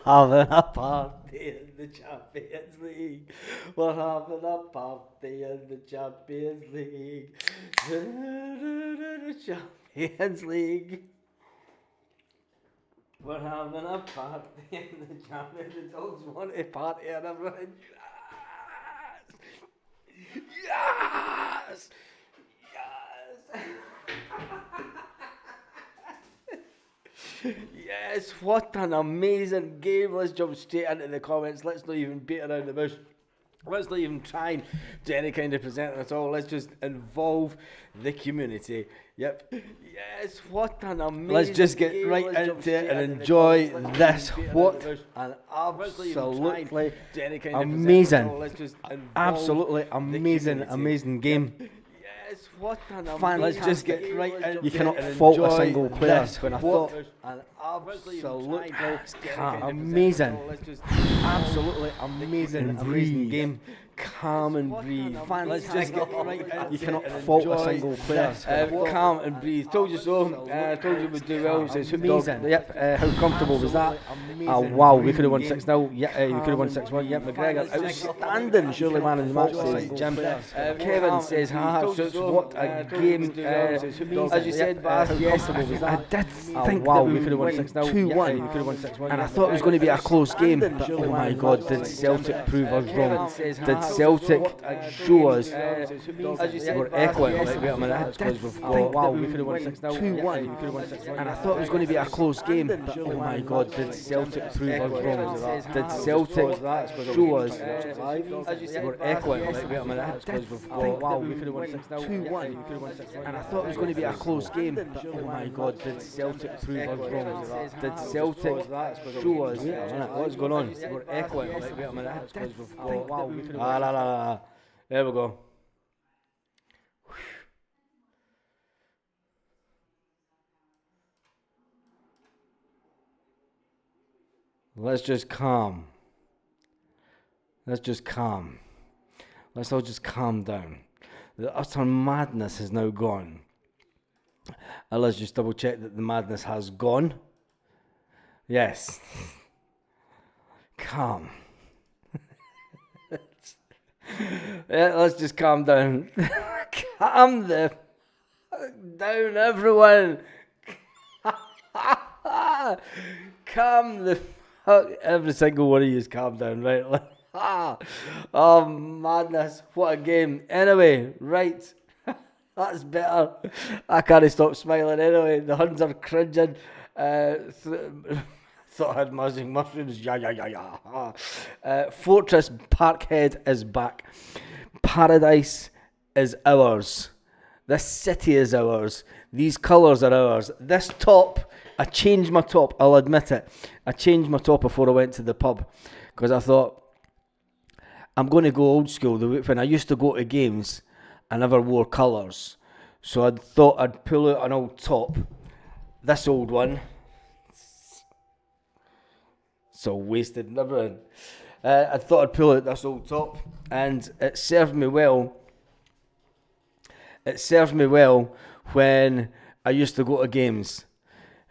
Having a party in the Champions League. We're having a party in the Champions League. Champions League. We're having a party in the Champions League. The dogs want a party and everything. Yes! Yes! Yes, what an amazing game. Let's jump straight into the comments. Let's not even beat around the bush. Let's not even try and do any kind of presenting at all. Let's just involve the community. Yep. Yes, what an amazing Let's just get game. Right into it and enjoy this. What an absolutely amazing, absolutely amazing game. Yes, what an amazing Let's just get right into You cannot fault a single player. When I thought an absolutely amazing, absolutely amazing game. Calm and breathe. Let's just get right into You cannot fault a single player. Calm and breathe. Told you so. Told you we'd do well. Says amazing. Yep. How comfortable was that? Wow, we could have won 6-0. Yeah, we could have won 6-1. Yep, McGregor. Outstanding. Surely man of the match, says Jim. Kevin says, what a game. As you said, Baz, yes, I did think that we could have won 2-1. And I thought it was going to be a close game. But oh my God, did Celtic prove us wrong? Did Celtic show us we're echoing like wait a minute because we've got wow we could have won 2-1 and I thought it was going to be a close game but oh my God did Celtic prove us wrong did Celtic show us we're echoing like wait a minute because we've got wow we could have won 2-1 and I thought it was going to be a close game but oh my God did Celtic prove us wrong did Celtic show us what's going on we're echoing like wait a minute because we've got wow we could have there we go. Let's just calm. Let's all just calm down. The utter madness is now gone. And let's just double check that the madness has gone. Yes. Calm. Yeah, let's just calm down. Calm the fuck down, everyone. Calm the fuck. Every single one of you is calm down, right? Oh, madness. What a game. Anyway, right. That's better. I can't stop smiling anyway. The Huns are cringing. Thought I had magic mushrooms. Fortress Parkhead is back. Paradise is ours. This city is ours. These colours are ours. This top, I changed my top, I'll admit it. I changed my top before I went to the pub because I thought I'm going to go old school. When I used to go to games, I never wore colours. So I thought I'd pull out an old top. This old one. So wasted and everything. I thought I'd pull out this old top and it served me well. It served me well when I used to go to games.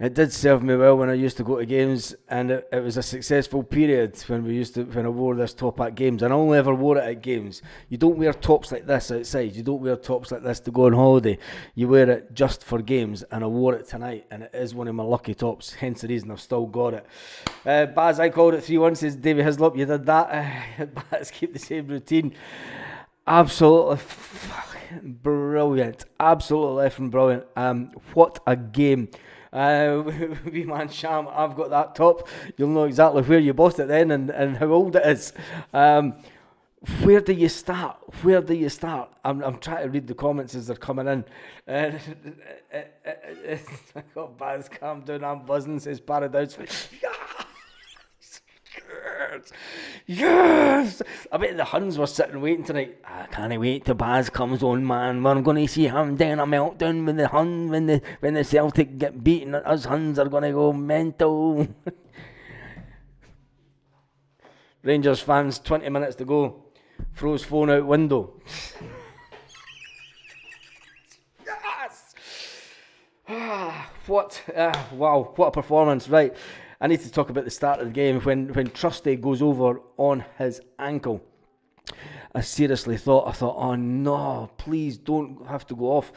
It did serve me well when I used to go to games and it was a successful period when I wore this top at games and I only ever wore it at games. You don't wear tops like this outside. You don't wear tops like this to go on holiday. You wear it just for games and I wore it tonight and it is one of my lucky tops, hence the reason I've still got it. Baz, I called it 3-1, says Davey Hislop, you did that. Baz, keep the same routine. Absolutely fucking brilliant. Absolutely effing brilliant. What a game. Wee man Sham, I've got that top. You'll know exactly where you bought it then and how old it is. Where do you start? I'm trying to read the comments as they're coming in. I got Baz, calm down, I'm buzzing, says Paradise. Yes! I bet the Huns were sitting waiting tonight. I can't wait till Baz comes on, man. We're going to see him down a meltdown with the Huns when the Celtic get beaten. Us Huns are going to go mental. Rangers fans, 20 minutes to go. Throws phone out window. Yes! Wow, what a performance. Right. I need to talk about the start of the game when Trusty goes over on his ankle. I seriously thought, oh no, please don't have to go off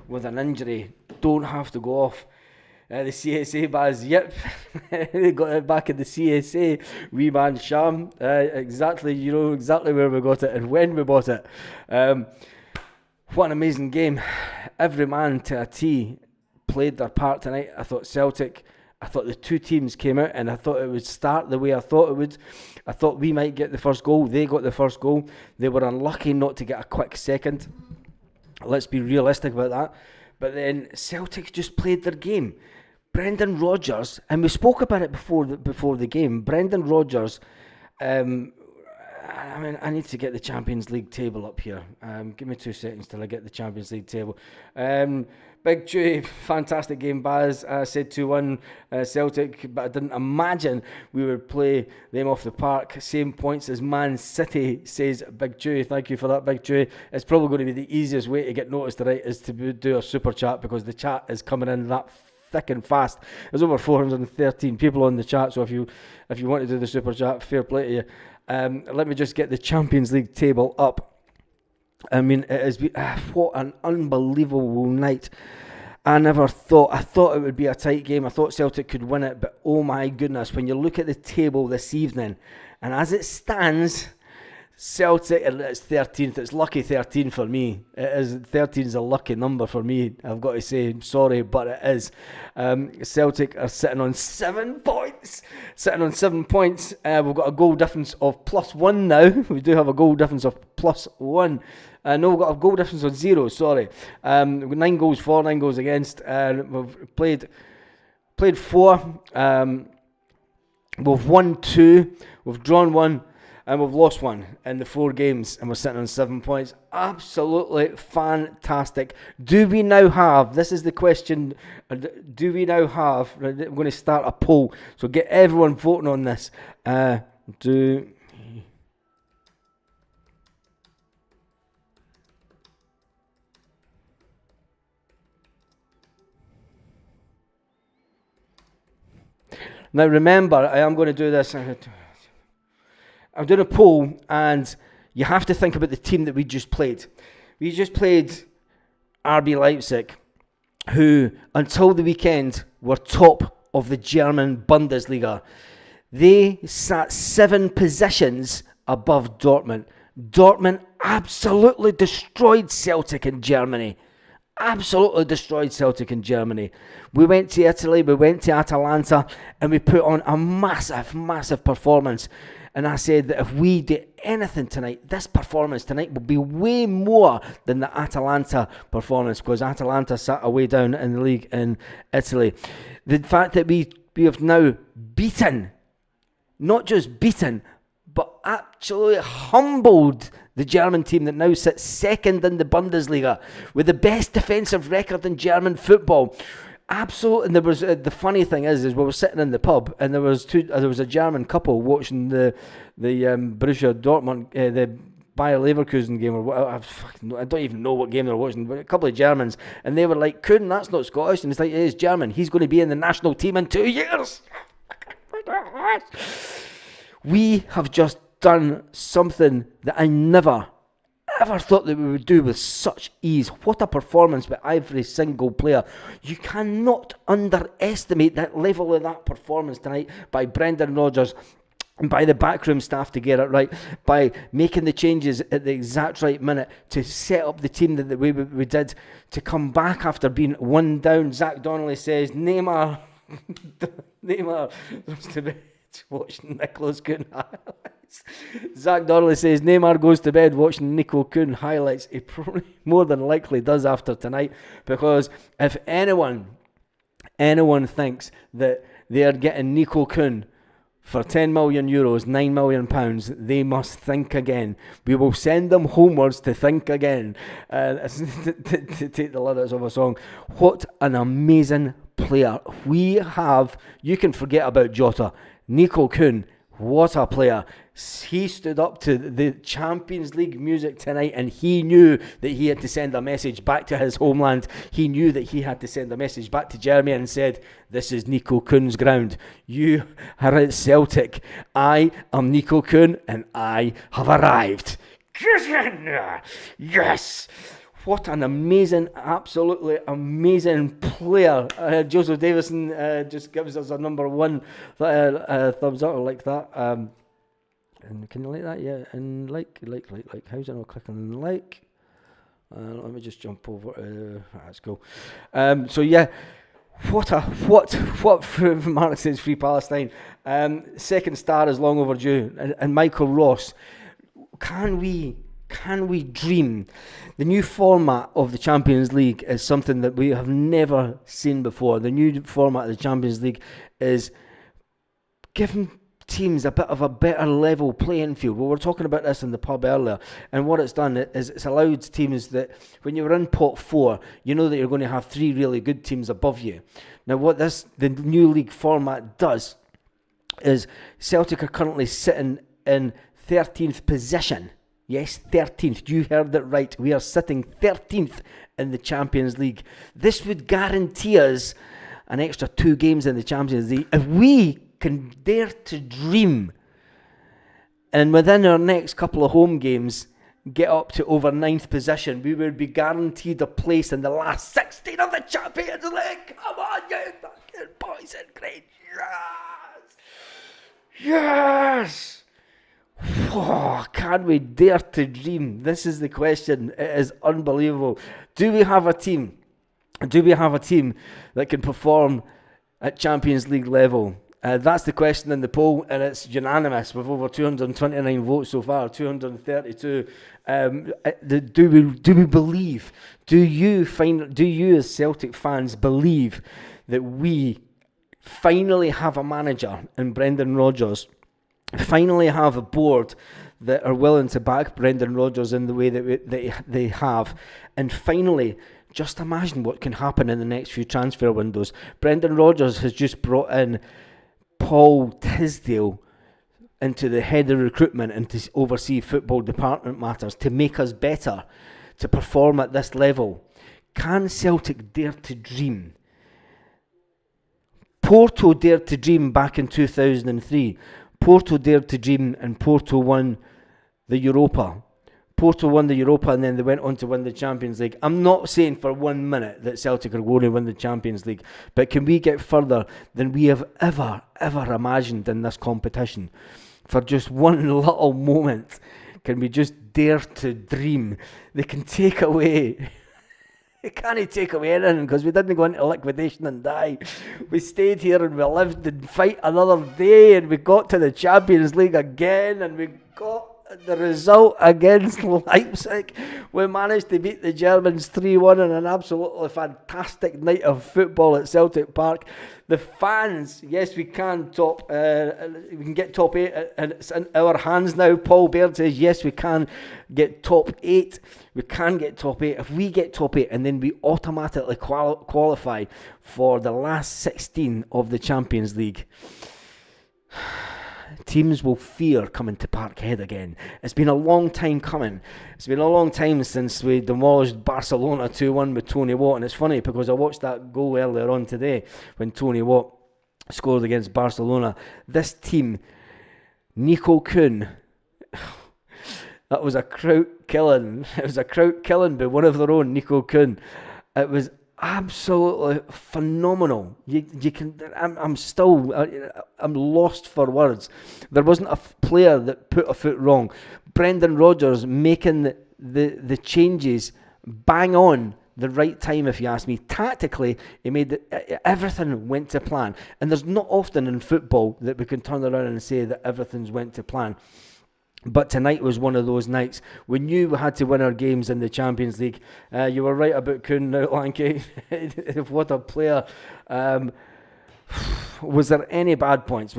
with an injury. Don't have to go off. The CSA Baz, yep, they got it back in the CSA. Wee man Sham, exactly, you know exactly where we got it and when we bought it. What an amazing game. Every man to a T played their part tonight. I thought the two teams came out and I thought it would start the way I thought it would. I thought we might get the first goal. They got the first goal. They were unlucky not to get a quick second. Let's be realistic about that. But then Celtic just played their game. Brendan Rodgers, and we spoke about it before the game. Brendan Rodgers, I need to get the Champions League table up here. Give me 2 seconds till I get the Champions League table. Big Chewy, fantastic game, Baz. I said 2-1 Celtic, but I didn't imagine we would play them off the park. Same points as Man City, says Big Chewy. Thank you for that, Big Chewy. It's probably going to be the easiest way to get noticed tonight is to do a super chat, because the chat is coming in that thick and fast. There's over 413 people on the chat, so if you want to do the super chat, fair play to you. Let me just get the Champions League table up. I mean, it has been what an unbelievable night. I thought it would be a tight game. I thought Celtic could win it, but oh my goodness, when you look at the table this evening, and as it stands, Celtic, it's 13th. It's lucky 13 for me. It is 13 is a lucky number for me. I've got to say, I'm sorry, but it is. Celtic are sitting on 7 points. We've got a goal difference of +1 now. We do have a goal difference of +1. No, we've got a goal difference of 0. Sorry. We've got 9 goals for, 9 goals against. We've played 4. We've won 2. We've drawn 1. And we've lost 1 in the 4 games, and we're sitting on 7 points. Absolutely fantastic. Do we now have, this is the question, do we now have, I'm going to start a poll, so get everyone voting on this. Now remember, I am going to do this. I'm doing a poll, and you have to think about the team that we just played. We just played RB Leipzig, who, until the weekend, were top of the German Bundesliga. They sat 7 positions above Dortmund. Dortmund absolutely destroyed Celtic in Germany. Absolutely destroyed Celtic in Germany. We went to Italy, we went to Atalanta, and we put on a massive performance. And I said that if we do anything tonight, this performance tonight will be way more than the Atalanta performance, because Atalanta sat away down in the league in Italy. The fact that we have now beaten, not just beaten, but actually humbled the German team that now sits second in the Bundesliga with the best defensive record in German football. Absolutely. And there was the funny thing is we were sitting in the pub, and there was a German couple watching the Borussia Dortmund, the Bayer Leverkusen game, or what, I don't even know what game they were watching, but a couple of Germans, and they were like, "Kuhn, that's not Scottish," and it's like, "It is German. He's going to be in the national team in 2 years." We have just done something that I never ever thought that we would do with such ease. What a performance by every single player. You cannot underestimate that level of that performance tonight by Brendan Rodgers and by the backroom staff to get it right, by making the changes at the exact right minute to set up the team the way we did, to come back after being 1 down. Zach Donnelly says, Neymar goes to bed watching Nicholas Kuhn highlights. Zach Donnelly says Neymar goes to bed watching Nico Kuhn highlights. He probably more than likely does after tonight, because if anyone thinks that they are getting Nico Kuhn for 10 million euros, 9 million pounds, they must think again. We will send them homewards to think again. To take the lyrics of a song. What an amazing player we have. You can forget about Jota. Nico Kuhn, What a player. He stood up to the Champions League music tonight, and he knew that he had to send a message back to his homeland. He knew that he had to send a message back to Germany and said, this is Nico Kuhn's ground. You are at Celtic. I am Nico Kuhn, and I have arrived. Yes! What an amazing, absolutely amazing player. Joseph Davison just gives us a number one thumbs up like that. And can you like that? Yeah, and like. How's it not clicking like? Let me just jump over. That's cool. So yeah, what Mark says, Free Palestine. Second star is long overdue. And Michael Ross, can we dream? The new format of the Champions League is something that we have never seen before. The new format of the Champions League is giving teams a bit of a better level playing field. We were talking about this in the pub earlier, and what it's done is it's allowed teams that when you're in pot 4, you know that you're going to have 3 really good teams above you. Now what the new league format does is Celtic are currently sitting in 13th position. Yes, 13th. You heard it right. We are sitting 13th in the Champions League. This would guarantee us an extra 2 games in the Champions League. If we can dare to dream and within our next couple of home games get up to over 9th position, we would be guaranteed a place in the last 16 of the Champions League. Come on, you fucking boys and great. Yes! Yes! Oh, can we dare to dream? This is the question. It is unbelievable. Do we have a team? Do we have a team that can perform at Champions League level? That's the question in the poll, and it's unanimous with over 229 votes so far, 232. Do we believe? Do you as Celtic fans believe that we finally have a manager in Brendan Rodgers? Finally have a board that are willing to back Brendan Rodgers in the way that they have, and finally, just imagine what can happen in the next few transfer windows. Brendan Rodgers has just brought in Paul Tisdale into the head of recruitment and to oversee football department matters to make us better, to perform at this level. Can Celtic dare to dream? Porto dared to dream back in 2003. Porto dared to dream, and Porto won the Europa. Porto won the Europa, and then they went on to win the Champions League. I'm not saying for 1 minute that Celtic are going to win the Champions League, but can we get further than we have ever imagined in this competition? For just one little moment, can we just dare to dream? They can take away... They can't take away anything because we didn't go into liquidation and die. We stayed here and we lived and fight another day, and we got to the Champions League again, and we got the result against Leipzig. We managed to beat the Germans 3-1 in an absolutely fantastic night of football at Celtic Park. The fans, yes, we can we can get top 8, and it's in our hands now. Paul Baird says, yes, we can get top 8. We can get top 8. If we get top 8, and then we automatically qualify for the last 16 of the Champions League, teams will fear coming to Parkhead again. It's been a long time coming. It's been a long time since we demolished Barcelona 2-1 with Tony Watt. And it's funny because I watched that goal earlier on today when Tony Watt scored against Barcelona. This team, Nico Kuhn, that was a crowd killing. It was a crowd killing by one of their own, Nico Kuhn. It was absolutely phenomenal. You can. I'm lost for words. There wasn't a player that put a foot wrong. Brendan Rodgers making the changes bang on the right time, if you ask me. Tactically, he made everything went to plan. And there's not often in football that we can turn around and say that everything's went to plan. But tonight was one of those nights. We knew we had to win our games in the Champions League. You were right about Kuhn now, Lanky. What a player. Was there any bad points?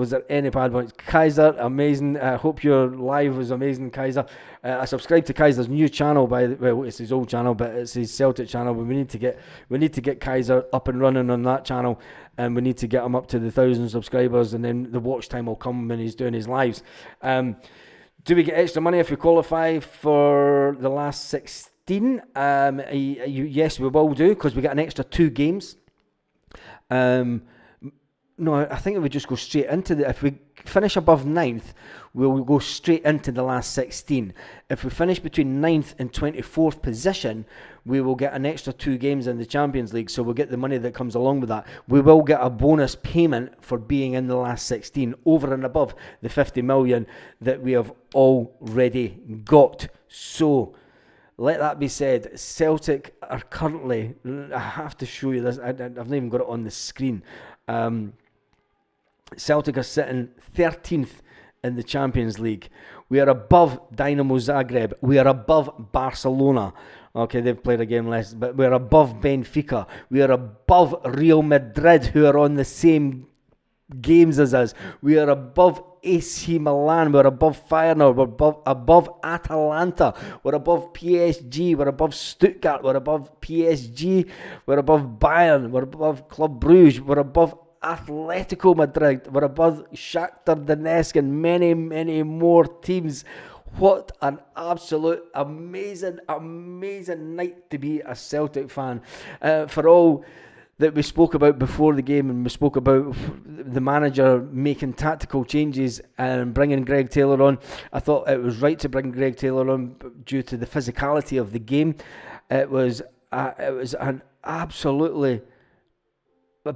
Kaiser, amazing. I hope your live was amazing, Kaiser. I subscribed to Kaiser's new channel. It's his old channel, but it's his Celtic channel. But we need to get Kaiser up and running on that channel, and we need to get him up to the 1,000 subscribers, and then the watch time will come when he's doing his lives. Do we get extra money if we qualify for the last 16? Yes, we will do, because we get an extra 2 games. No, I think it would just go straight into if we finish above 9th, we'll go straight into the last 16. If we finish between 9th and 24th position, we will get an extra 2 games in the Champions League, so we'll get the money that comes along with that. We will get a bonus payment for being in the last 16, over and above the 50 million that we have already got. So, let that be said, Celtic are currently, I have to show you this, I've not even got it on the screen. Celtic are sitting 13th in the Champions League. We are above Dynamo Zagreb. We are above Barcelona. Okay, they've played a game less, but we're above Benfica. We are above Real Madrid, who are on the same games as us. We are above AC Milan. We're above Feyenoord. We're above Atalanta. We're above PSG. We're above Stuttgart. We're above PSG. We're above Bayern. We're above Club Brugge. We're above Atletico Madrid. We're above Shakhtar Donetsk and many, many more teams. What an absolute amazing night to be a Celtic fan. For all that we spoke about before the game, and we spoke about the manager making tactical changes and bringing Greg Taylor on, I thought it was right to bring Greg Taylor on due to the physicality of the game. It was an absolutely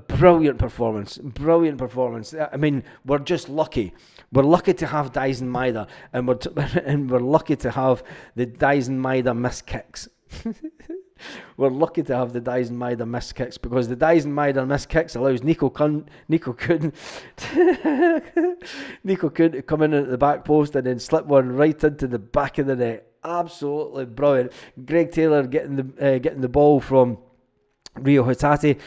brilliant performance. I mean, we're just lucky. We're lucky to have Dyson Maeda, and we're lucky to have the Dyson Maeda missed kicks. We're lucky to have the Dyson Maeda missed kicks, because the Dyson Maeda missed kicks allows Nico Kuhn to come in at the back post and then slip one right into the back of the net. Absolutely brilliant. Greg Taylor getting the ball from Rio Hatate,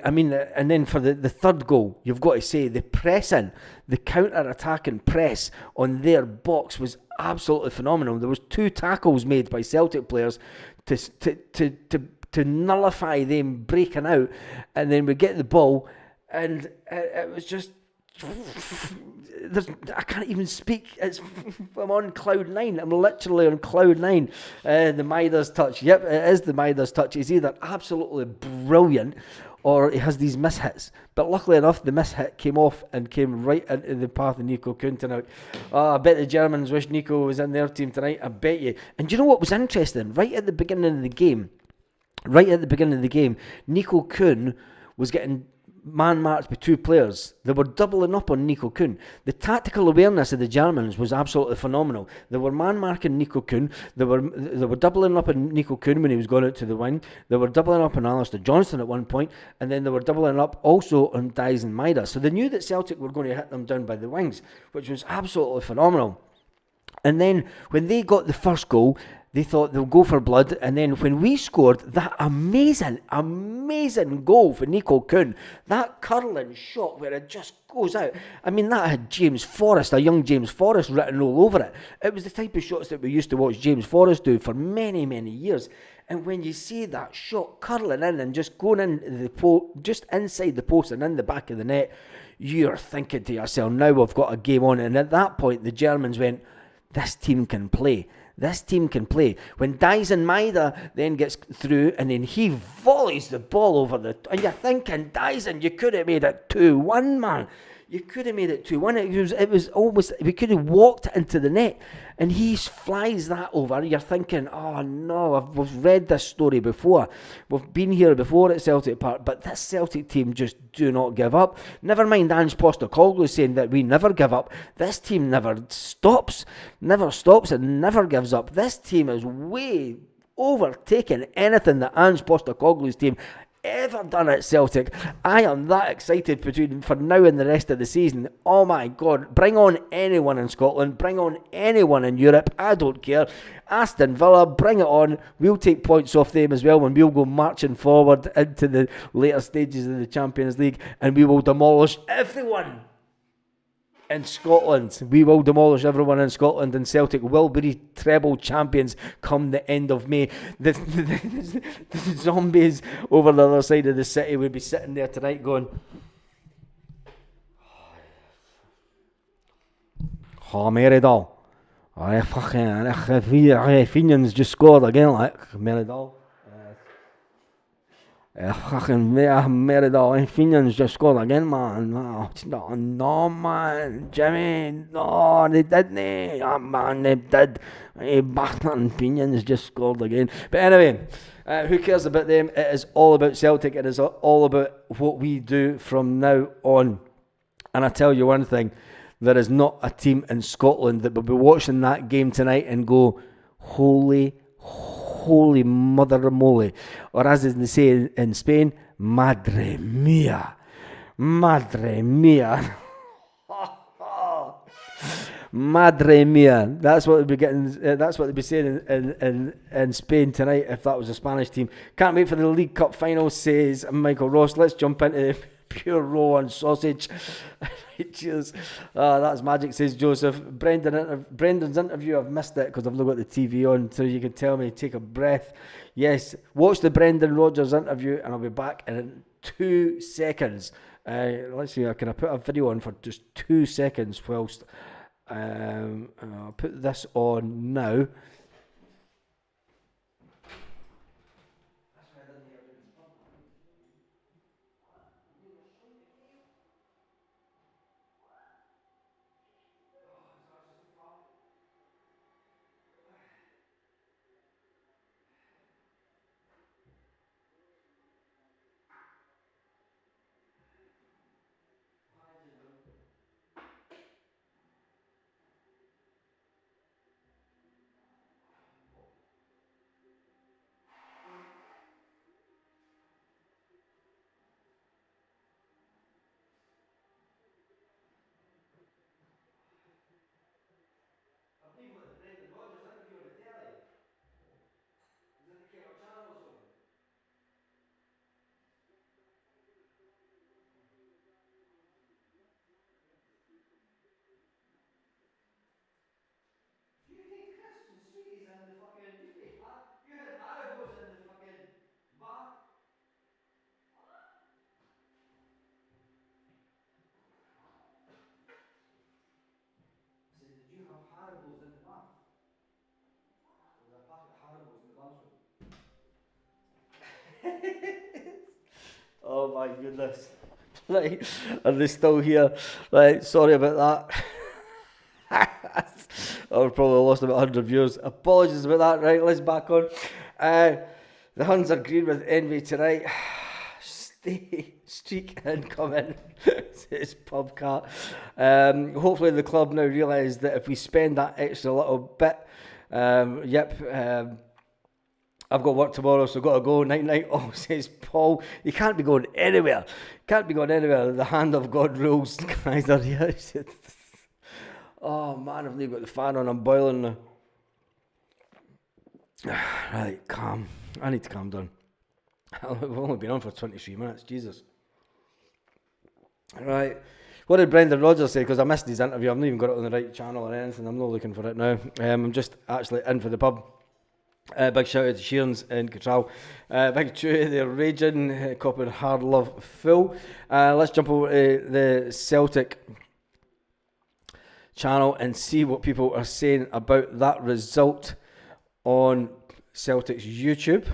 I mean, and then for the third goal, you've got to say the pressing, the counter-attacking press on their box was absolutely phenomenal. There was 2 tackles made by Celtic players to nullify them breaking out, and then we get the ball, and it was just, I can't even speak. I'm on cloud 9. I'm literally on cloud 9. The Maeda's touch. Yep, it is the Maeda's touch. He's either absolutely brilliant or he has these mishits. But luckily enough, the mishit came off and came right into the path of Nico Kuhn tonight. I bet the Germans wish Nico was in their team tonight. I bet you. And do you know what was interesting? Right at the beginning of the game, Nico Kuhn was getting man-marked by 2 players. They were doubling up on Nico Kuhn. The tactical awareness of the Germans was absolutely phenomenal. They were man-marking Nico Kuhn. They were doubling up on Nico Kuhn when he was going out to the wing. They were doubling up on Alistair Johnston at one point, and then they were doubling up also on Dyson Maeda. So they knew that Celtic were going to hit them down by the wings, which was absolutely phenomenal. And then when they got the first goal, they thought they'll go for blood, and then when we scored that amazing goal for Nico Kuhn, that curling shot where it just goes out, I mean, that had James Forrest, a young James Forrest, written all over it. It was the type of shots that we used to watch James Forrest do for many, many years. And when you see that shot curling in and just going in just inside the post and in the back of the net, you're thinking to yourself, now we've got a game on. And at that point, the Germans went, this team can play. When Dyson Maeda then gets through and then he volleys the ball over and you're thinking, Dyson, you could have made it 2-1, man. You could have made it 2-1. It was almost, we could have walked into the net, and he flies that over. You're thinking, oh no, we've read this story before. We've been here before at Celtic Park, but this Celtic team just do not give up. Never mind Ange Postecoglou saying that we never give up. This team never stops and never gives up. This team is way overtaking anything that Ange Postecoglou's team ever done at Celtic. I am that excited for now and the rest of the season. Oh my God, bring on anyone in Scotland, bring on anyone in Europe, I don't care. Aston Villa, bring it on. We'll take points off them as well, and we'll go marching forward into the later stages of the Champions League, and we will demolish everyone in Scotland. We will demolish everyone in Scotland, and Celtic will be treble champions come the end of May. The zombies over the other side of the city will be sitting there tonight going, oh, Meridol. Fenians just scored again, like Meridol. Fucking Meridol, Fenians just scored again, man. No, man, Jimmy, no, they didn't. Oh, man, they did. Bastard Fenians just scored again. But anyway, who cares about them? It is all about Celtic. It is all about what we do from now on. And I tell you one thing, there is not a team in Scotland that will be watching that game tonight and go, holy mother moly, or as they say in Spain, madre mia, madre mia. Madre mia. That's what they'd be getting. That's what they'd be saying in Spain tonight if that was a Spanish team. Can't wait for the League Cup final, says Michael Ross. Let's jump into pure raw and sausage. Cheers. That's magic, says Joseph. Brendan's interview, I've missed it because I've not got the TV on, so you can tell me, take a breath. Yes, watch the Brendan Rodgers interview and I'll be back in 2 seconds. Let's see, can I put a video on for just 2 seconds whilst I'll put this on now. You had Haribos in the fucking bath. I said, did you have Haribos in the bath? There was a packet of Haribos in the bathroom. Oh my goodness. Right, are they still here? Right, sorry about that. I've probably lost about 100 viewers. Apologies about that. Right, let's back on. The Huns are green with envy tonight. Stay streak incoming, says Pubcat. Hopefully the club now realise that if we spend that extra little bit, I've got work tomorrow, so got to go. Night night. Oh, says Paul. You can't be going anywhere. Can't be going anywhere. The hand of God rules. Guys are here. Oh man, I've got the fan on. I'm boiling now. Right, calm. I need to calm down. We've only been on for 23 minutes. Jesus. Right. What did Brendan Rodgers say? Because I missed his interview. I've not even got it on the right channel or anything. I'm not looking for it now. I'm just actually in for the pub. Big shout out to Sheerans in Cottrell. Big Chew, they're raging, copying Hard Love Full. Let's jump over to the Celtic channel and see what people are saying about that result on Celtic's YouTube.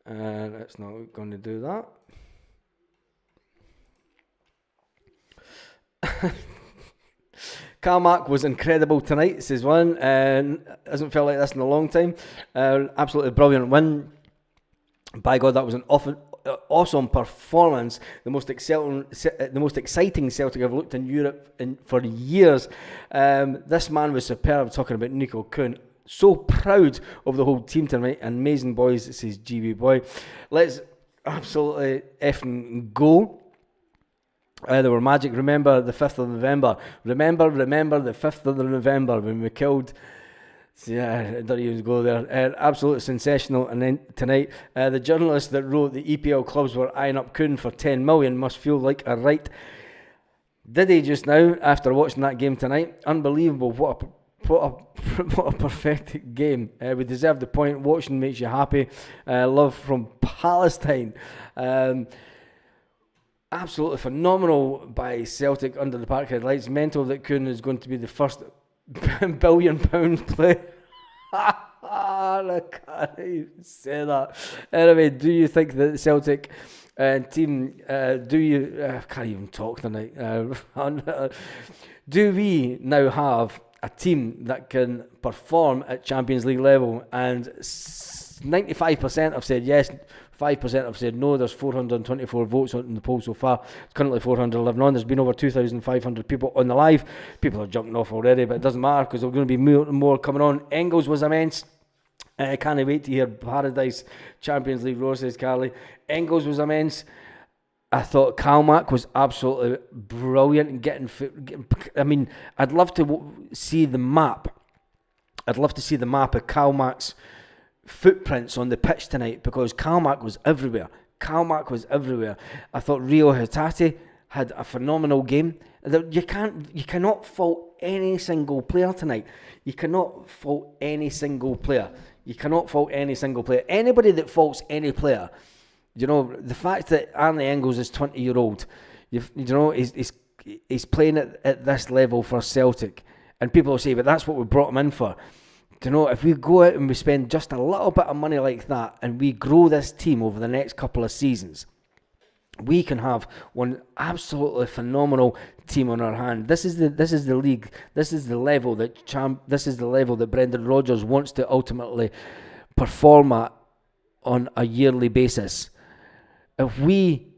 It's not going to do that. Carmack was incredible tonight, says one. Hasn't felt like this in a long time. Absolutely brilliant win. By God, that was an awesome performance. The most exciting Celtic I've looked in Europe for years. This man was superb. Talking about Nico Kuhn, So proud of the whole team tonight. Amazing boys, says GB Boy. Let's absolutely effing go. There were magic. Remember the 5th of November. Remember the 5th of November when we killed. Yeah, I don't even go there. Absolutely sensational. And then tonight, the journalist that wrote the EPL clubs were eyeing up Kuhn for 10 million must feel like a right. Did he just now after watching that game tonight? Unbelievable. What a perfect game. We deserve the point. Watching makes you happy. Love from Palestine. Absolutely phenomenal by Celtic under the Parkhead lights. Mental that Kuhn is going to be the first £1 billion player. I can't even say that. Anyway, do you think that the Celtic team, I can't even talk tonight. Do we now have a team that can perform at Champions League level? And 95% have said yes, 5% have said no. There's 424 votes on the poll so far. It's currently 411 on. There's been over 2,500 people on the live. People are jumping off already, but it doesn't matter because there's going to be more coming on. Engels was immense. Can't wait to hear Paradise Champions League Roar, says Carly. Engels was immense. I thought Kalmak was absolutely brilliant. I mean, I'd love to see the map. I'd love to see the map of Kalmak's footprints on the pitch tonight because Kalmak was everywhere. I thought Rio Hatate had a phenomenal game. You cannot fault any single player tonight. You cannot fault any single player. Anybody that faults any player, you know, the fact that Arne Engels is 20-year-old, he's playing at this level for Celtic, and people will say, but that's what we brought him in for. You know, if we go out and we spend just a little bit of money like that and we grow this team over the next couple of seasons, we can have one absolutely phenomenal team on our hand. This is the league. This is the level that Brendan Rodgers wants to ultimately perform at on a yearly basis. If we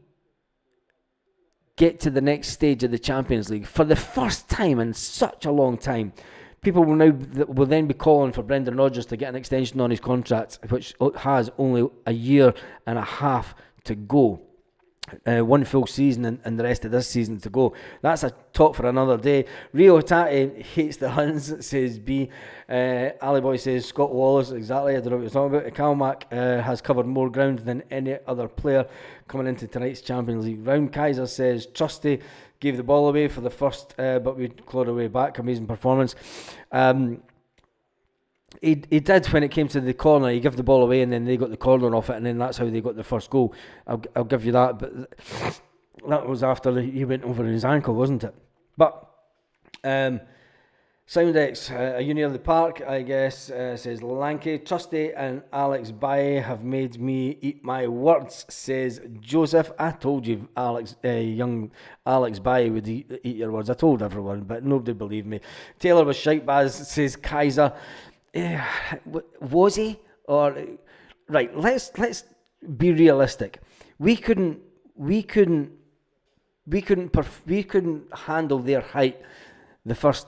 get to the next stage of the Champions League for the first time in such a long time, people will then be calling for Brendan Rodgers to get an extension on his contract, which has only a year and a half to go. One full season and the rest of this season to go. That's a talk for another day. Rio Hatate hates the Huns, says B. Ali Boy says Scott Wallace, exactly. I don't know what you're talking about. Kalmak has covered more ground than any other player coming into tonight's Champions League round. Kaiser says Trusty gave the ball away for the first, but we clawed away back. Amazing performance. He did when it came to the corner. He gave the ball away and then they got the corner off it, and then that's how they got the first goal. I'll give you that, but that was after he went over his ankle, wasn't it? But Soundex, are you near the park? I guess, says Lanky. Trusty and Alex Baye have made me eat my words, says Joseph. I told you young Alex Baye would eat your words. I told everyone, but nobody believed me. Taylor was shite baz, says Kaiser. Was he? Or right? Let's be realistic. We couldn't handle their height the first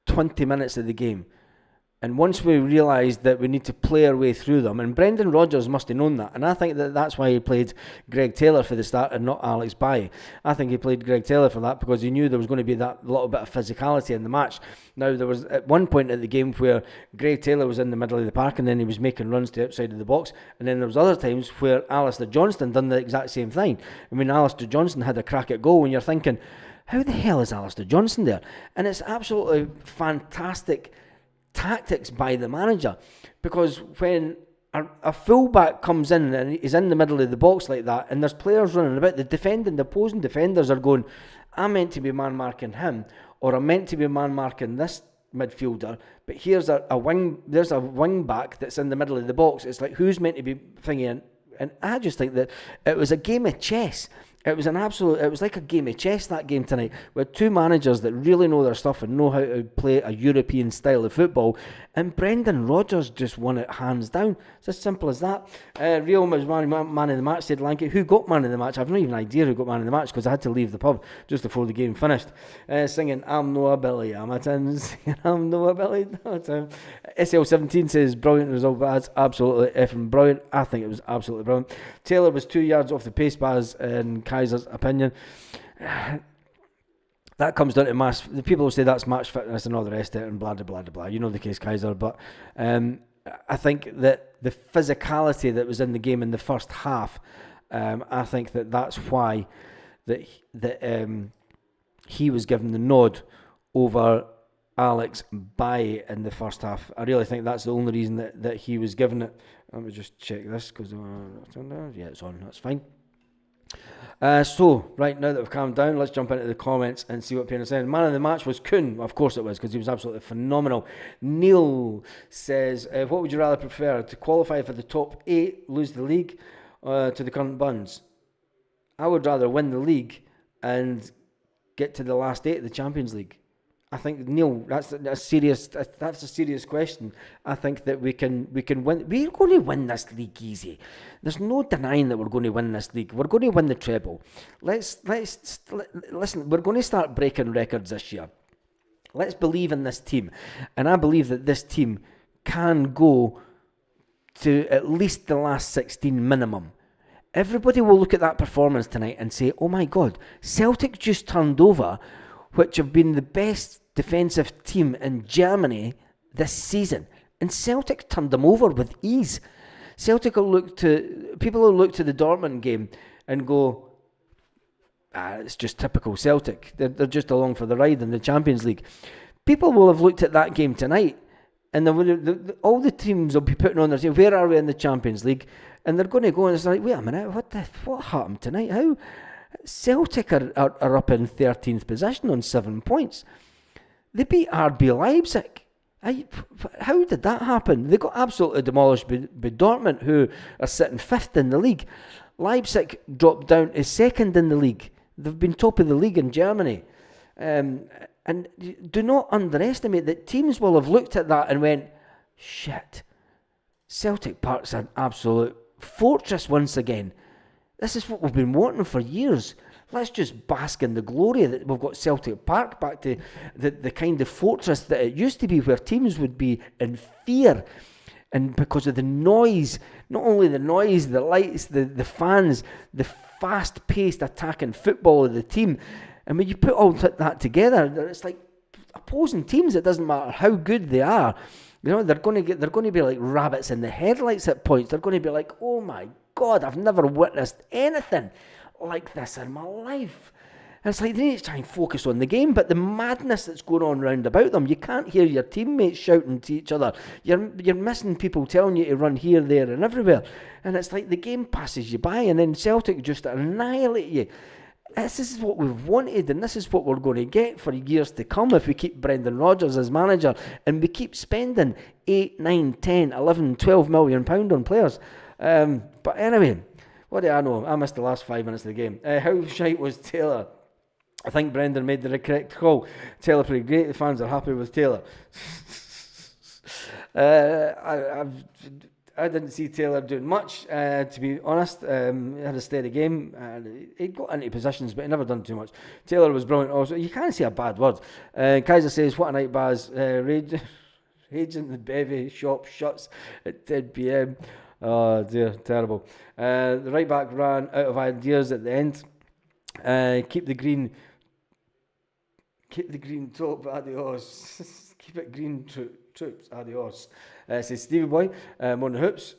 20 minutes of the game. And once we realised that we need to play our way through them, and Brendan Rodgers must have known that, and I think that's why he played Greg Taylor for the start and not Alex Baye. I think he played Greg Taylor for that because he knew there was going to be that little bit of physicality in the match. Now, there was at one point at the game where Greg Taylor was in the middle of the park and then he was making runs to the outside of the box, and then there was other times where Alistair Johnston done the exact same thing. I mean, Alistair Johnston had a crack at goal, and you're thinking, how the hell is Alistair Johnston there? And it's absolutely fantastic tactics by the manager, because when a fullback comes in and he's in the middle of the box like that, and there's players running about, the opposing defenders are going, I'm meant to be man marking him, or I'm meant to be man marking this midfielder, but here's there's a wing back that's in the middle of the box. It's like, who's meant to be thinking? And I just think that it was a game of chess. It was it was like a game of chess, that game tonight, with two managers that really know their stuff and know how to play a European style of football, and Brendan Rodgers just won it hands down. It's as simple as that. Real was man of the match, said Lanky. Who got man of the match? I've no even idea who got man of the match, because I had to leave the pub just before the game finished, singing I'm Noah Billy, I'm a tin, singing I'm Noah Billy. SL17 says brilliant result, but that's absolutely effing brilliant. I think it was absolutely brilliant. Taylor was 2 yards off the pace bars in Kaiser's opinion. That comes down to the people who say that's match fitness and all the rest of it and blah blah blah blah. You know the case, Kaiser, but I think that the physicality that was in the game in the first half, I think that's why he was given the nod over Alex Baye in the first half. I really think that's the only reason that he was given it. Let me just check this, because yeah, it's on. That's fine. So, right now that we've calmed down, let's jump into the comments and see what people are saying. Man of the match was Kuhn. Of course it was, because he was absolutely phenomenal. Neil says, what would you rather prefer, to qualify for the top 8, lose the league, to the current Buns? I would rather win the league and get to the last 8 of the Champions League. I think, Neil, that's a serious question. I think that we can win. We're going to win this league easy. There's no denying that we're going to win this league. We're going to win the treble. Listen. We're going to start breaking records this year. Let's believe in this team, and I believe that this team can go to at least the last 16 minimum. Everybody will look at that performance tonight and say, "Oh my God, Celtic just turned over," which have been the best defensive team in Germany this season, and Celtic turned them over with ease. People will look to the Dortmund game and go, it's just typical Celtic. They're just along for the ride in the Champions League. People will have looked at that game tonight, and all the teams will be putting on their team, where are we in the Champions League? And they're going to go and it's like, wait a minute, what happened tonight? How Celtic are up in 13th position on 7 points. They beat RB Leipzig. How did that happen? They got absolutely demolished by Dortmund, who are sitting 5th in the league. Leipzig dropped down to 2nd in the league. They've been top of the league in Germany. And do not underestimate that teams will have looked at that and went, shit, Celtic Park's an absolute fortress once again. This is what we've been wanting for years. Let's just bask in the glory that we've got Celtic Park back to the kind of fortress that it used to be, where teams would be in fear. And because of the noise, not only the noise, the lights, the fans, the fast-paced attacking football of the team. And when you put all that together, it's like opposing teams, it doesn't matter how good they are. You know, they're going to be like rabbits in the headlights at points. They're going to be like, oh my God, I've never witnessed anything like this in my life. And it's like they need to try and focus on the game, but the madness that's going on round about them, you can't hear your teammates shouting to each other. You're missing people telling you to run here, there and everywhere. And it's like the game passes you by and then Celtic just annihilate you. This is what we've wanted, and this is what we're going to get for years to come if we keep Brendan Rodgers as manager and we keep spending 8, 9, 10, 11, 12 million pound on players. But anyway, what do I know? I missed the last 5 minutes of the game. How shite was Taylor? I think Brendan made the correct call. Taylor played great. The fans are happy with Taylor. I didn't see Taylor doing much, to be honest. He had a steady game. He got into positions, but he never done too much. Taylor was brilliant also. You can't say a bad word. Kaiser says, what a night, Baz. Rage in the bevy shop shuts at 10 p.m. Oh dear, terrible. The right back ran out of ideas at the end. Keep the green top, adios. Keep it green troops, adios. Says Stevie Boy, on the hoops.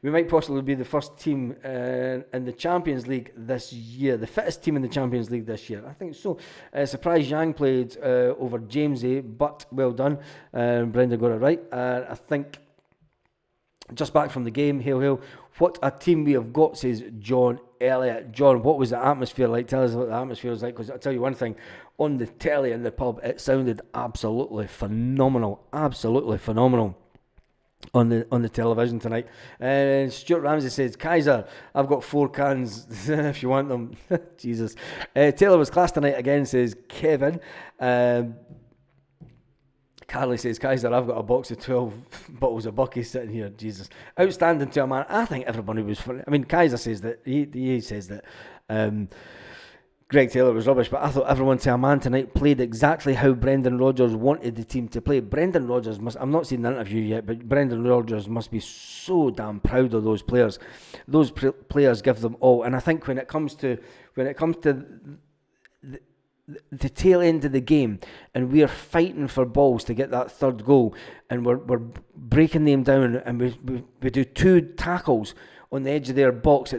We might possibly be the first team in the Champions League this year, the fittest team in the Champions League this year. I think so. Surprise Yang played over Jamesy, but well done. Brendan got it right. I think just back from the game, hail. What a team we have got, says John Elliott. John, what was the atmosphere like? Tell us what the atmosphere was like, because I'll tell you one thing, on the telly in the pub, it sounded absolutely phenomenal. Absolutely phenomenal. on the television tonight. And Stuart Ramsey says, Kaiser, I've got 4 cans if you want them. Jesus. Taylor was class tonight again, says Kevin. Carly says, Kaiser, I've got a box of 12 bottles of Bucky sitting here. Jesus. Outstanding to a man. I think everybody was funny. I mean, Kaiser says that, he says that Greg Taylor was rubbish, but I thought everyone to a man tonight played exactly how Brendan Rodgers wanted the team to play. Brendan Rodgers must, I'm not seen the interview yet, but Brendan Rodgers must be so damn proud of those players. Those players give them all. And I think when it comes to the tail end of the game, and we're fighting for balls to get that third goal, and we're breaking them down, and we do 2 tackles on the edge of their box,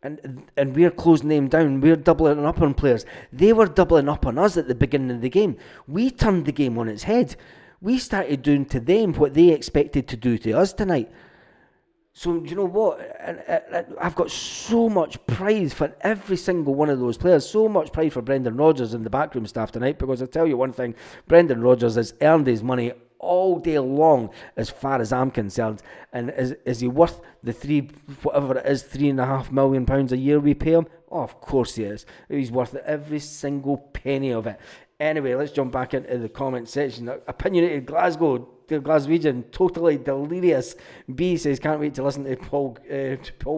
and we're closing them down, we're doubling up on players. They were doubling up on us at the beginning of the game. We turned the game on its head. We started doing to them what they expected to do to us tonight. So, you know what? I've got so much pride for every single one of those players. So much pride for Brendan Rodgers and the backroom staff tonight, because I'll tell you one thing, Brendan Rodgers has earned his money all day long as far as I'm concerned. And is he worth the £3.5 million a year we pay him? Oh, of course he is. He's worth every single penny of it. Anyway, let's jump back into the comment section. Opinionated Glasgow, the Glaswegian, totally delirious. B says, can't wait to listen to Paul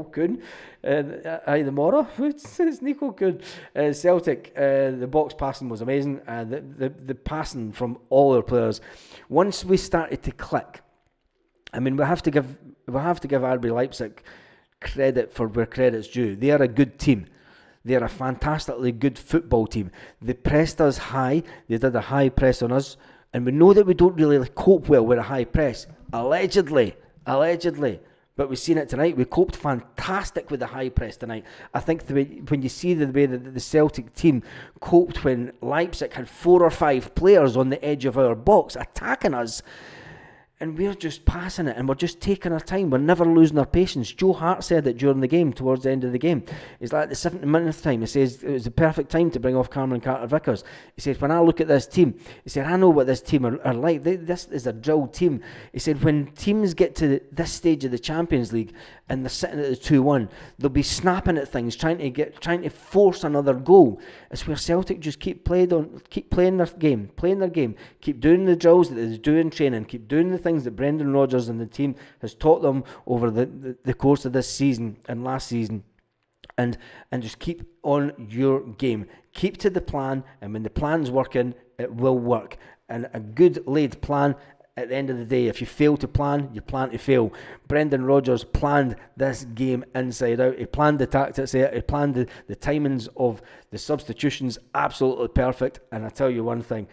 Kuhn. The Mora, it's Nico Kuhn. Celtic, the box passing was amazing. The passing from all our players. Once we started to click, I mean, we have to give RB Leipzig credit for where credit's due. They are a good team. They're a fantastically good football team. They pressed us high. They did a high press on us. And we know that we don't really cope well with a high press. Allegedly. But we've seen it tonight. We coped fantastic with the high press tonight. I think when you see the way that the Celtic team coped when Leipzig had 4 or 5 players on the edge of our box attacking us, and we're just passing it, and we're just taking our time. We're never losing our patience. Joe Hart said it during the game, towards the end of the game. It's like the 70th time. He says it was the perfect time to bring off Cameron Carter-Vickers. He said, when I look at this team, he said, I know what this team are like. This is a drilled team. He said, when teams get to this stage of the Champions League and they're sitting at the 2-1, they'll be snapping at things, trying to force another goal. It's where Celtic just keep playing their game, keep doing the drills that they do in training, keep doing the things that Brendan Rodgers and the team has taught them over the course of this season and last season, and just keep on your game. Keep to the plan, and when the plan's working, it will work. And a good laid plan, at the end of the day, if you fail to plan, you plan to fail. Brendan Rodgers planned this game inside out. He planned the tactics out. He planned the timings of the substitutions absolutely perfect. And I tell you one thing,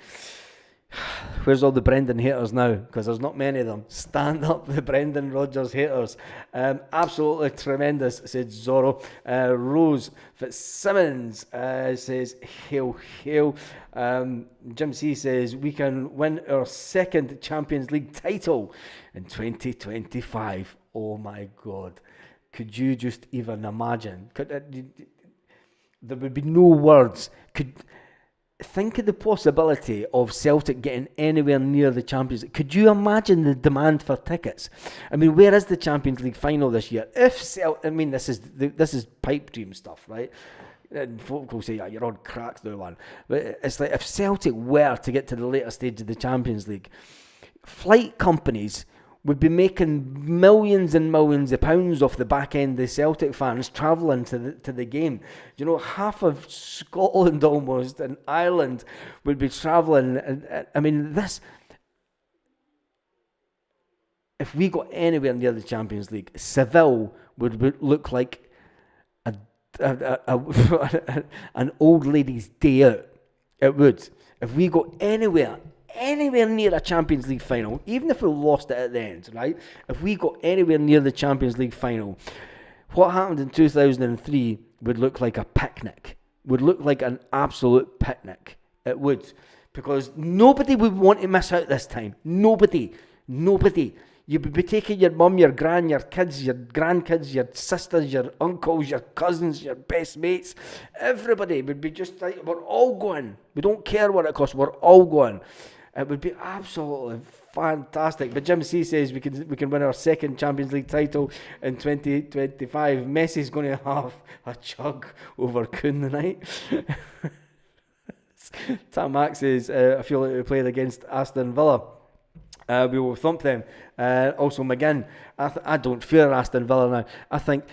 where's all the Brendan haters now? Because there's not many of them. Stand up, the Brendan Rodgers haters. Absolutely tremendous, said Zorro. Rose Fitzsimmons says, hail. Jim C says, we can win our 2nd Champions League title in 2025. Oh my God. Could you just even imagine? There would be no words. Think of the possibility of Celtic getting anywhere near the Champions League. Could you imagine the demand for tickets? I mean, where is the Champions League final this year? This is pipe dream stuff, right? And folk will say, yeah, you're on cracks now, man. But it's like, if Celtic were to get to the later stage of the Champions League, flight companies would be making millions and millions of pounds off the back end of the Celtic fans travelling to the game. You know, half of Scotland almost and Ireland would be travelling. I mean, if we got anywhere near the Champions League, Seville would look like an old lady's day out. It would. If we got anywhere near a Champions League final, even if we lost it at the end, right? If we got anywhere near the Champions League final, what happened in 2003 would look like a picnic. Would look like an absolute picnic. It would. Because nobody would want to miss out this time. Nobody. You would be taking your mum, your gran, your kids, your grandkids, your sisters, your uncles, your cousins, your best mates. Everybody would be just like, we're all going. We don't care what it costs. We're all going. It would be absolutely fantastic. But Jim C says we can win our second Champions League title in 2025. Messi's going to have a chug over Kun tonight. Tam Max says, I feel like we played against Aston Villa. We will thump them. Also McGinn, I don't fear Aston Villa now. I think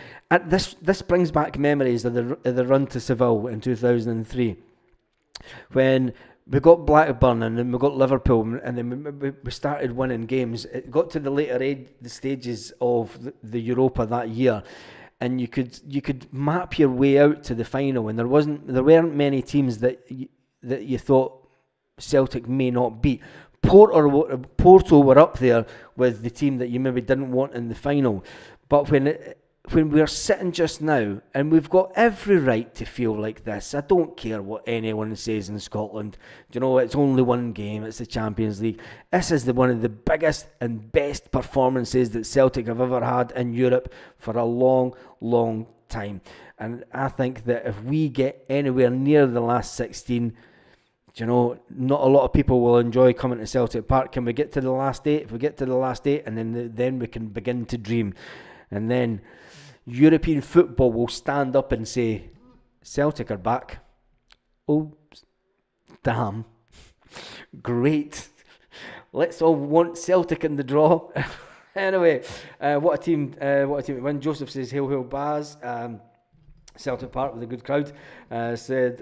this brings back memories of the run to Seville in 2003, when we got Blackburn and then we got Liverpool and then we started winning games. It got to the later stages of the Europa that year, and you could map your way out to the final, and there weren't many teams that you thought Celtic may not beat. Porto were up there with the team that you maybe didn't want in the final, but when we're sitting just now, and we've got every right to feel like this. I don't care what anyone says in Scotland. Do you know, it's only one game, it's the Champions League. This is one of the biggest and best performances that Celtic have ever had in Europe for a long, long time. And I think that if we get anywhere near the last 16, you know, not a lot of people will enjoy coming to Celtic Park. Can we get to the last 8? If we get to the last 8, and then we can begin to dream. And then European football will stand up and say, Celtic are back. Oh, damn. Great. Let's all want Celtic in the draw. Anyway, what a team to win. Joseph says, hail, hail, Baz. Celtic Park with a good crowd. Said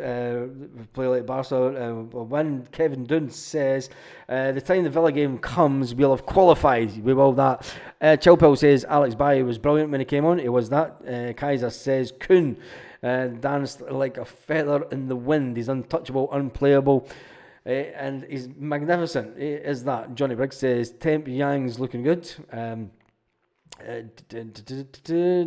play like Barca will win. Kevin Dunn says the time the Villa game comes, we'll have qualified. We will that. Chilpel says Alex Bailly was brilliant when he came on. It was that. Kaiser says Kuhn danced like a feather in the wind. He's untouchable, unplayable. And he's magnificent. Is that? Johnny Briggs says Temp Yang's looking good.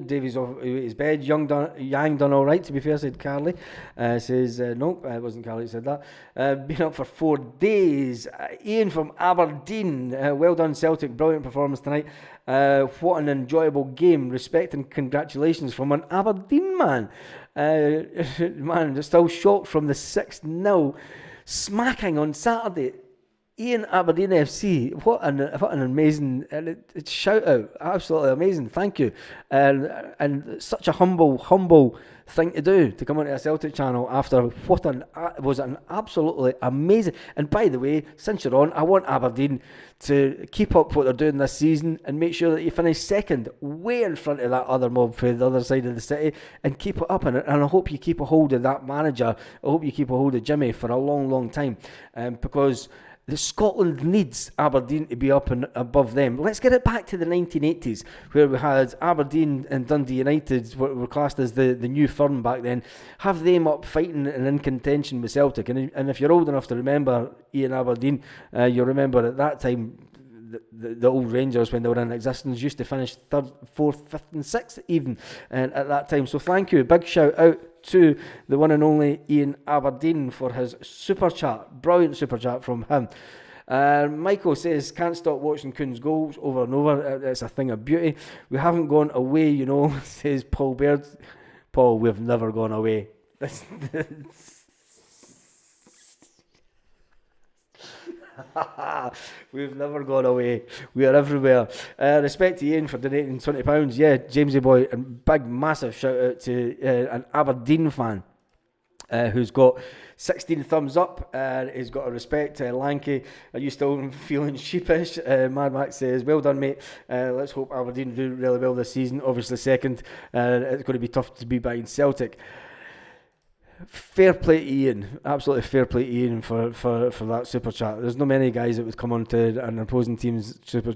Davies off his bed. Yang done all right, to be fair, said Carly. Says nope, it wasn't Carly who said that. Been up for 4 days. Ian from Aberdeen, well done Celtic, brilliant performance tonight. What an enjoyable game. Respect and congratulations from an Aberdeen man. Man, still shocked from the 6-0 smacking on Saturday. Ian, Aberdeen FC, what an amazing shout out, absolutely amazing, thank you, and such a humble thing to do, to come onto a Celtic channel after what was an absolutely amazing. And by the way, since you're on, I want Aberdeen to keep up what they're doing this season and make sure that you finish second, way in front of that other mob for the other side of the city, and keep it up. And I hope you keep a hold of that manager. I hope you keep a hold of Jimmy for a long time, because the Scotland needs Aberdeen to be up and above them. Let's get it back to the 1980s, where we had Aberdeen and Dundee United, what were classed as the new firm back then. Have them up fighting and in contention with Celtic. And if you're old enough to remember Ian Aberdeen, you'll remember at that time the old Rangers, when they were in existence, used to finish 3rd, 4th, 5th and 6th even at that time. So thank you. Big shout out to the one and only Ian Aberdeen for his super chat. Brilliant super chat from him. Michael says, can't stop watching Kuhn's goals over and over. It's a thing of beauty. We haven't gone away, you know, says Paul Baird. Paul, we've never gone away. We've never gone away. We are everywhere. Respect to Ian for donating £20. Yeah, Jamesy boy, and big massive shout out to an Aberdeen fan who's got 16 thumbs up and he's got a respect. Lanky, are you still feeling sheepish? Mad Max says, well done mate. Let's hope Aberdeen do really well this season. Obviously second, it's going to be tough to be behind Celtic. Fair play to Ian, absolutely fair play to Ian for that super chat. There's not many guys that would come on to an opposing team's super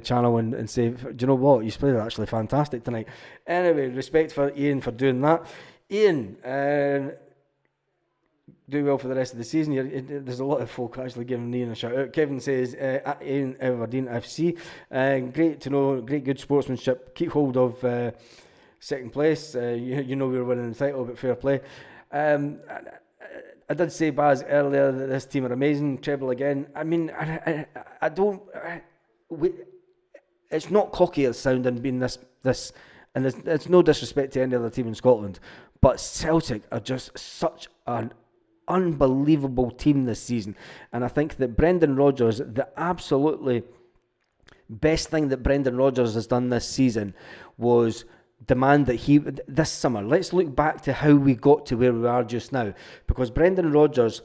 channel and say, do you know what, you played actually fantastic tonight. Anyway, respect for Ian for doing that. Ian, do well for the rest of the season. There's a lot of folk actually giving Ian a shout out. Kevin says, at Ian Aberdeen FC, great to know, great good sportsmanship, keep hold of second place. You know we were winning the title, but fair play. I did say, Baz, earlier that this team are amazing. Treble again. I mean, I don't. It's not cocky as sounding being this, and it's no disrespect to any other team in Scotland, but Celtic are just such an unbelievable team this season. And I think that Brendan Rodgers, the absolutely best thing that Brendan Rodgers has done this season was demand that this summer, let's look back to how we got to where we are just now, because Brendan Rodgers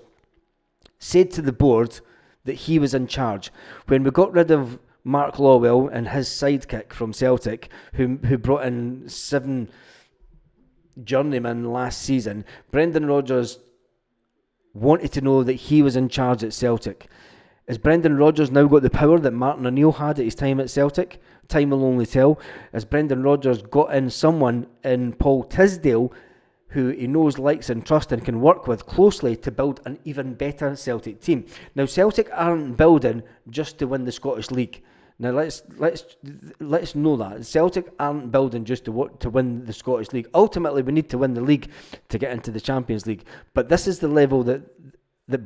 said to the board that he was in charge. When we got rid of Mark Lawwell and his sidekick from Celtic, who brought in 7 journeymen last season, Brendan Rodgers wanted to know that he was in charge at Celtic. Has Brendan Rodgers now got the power that Martin O'Neill had at his time at Celtic? Time will only tell. Has Brendan Rodgers got in someone in Paul Tisdale who he knows, likes and trusts and can work with closely to build an even better Celtic team? Now, Celtic aren't building just to win the Scottish League. Now let's know that Celtic aren't building just to win the Scottish League. Ultimately, we need to win the league to get into the Champions League. But this is the level that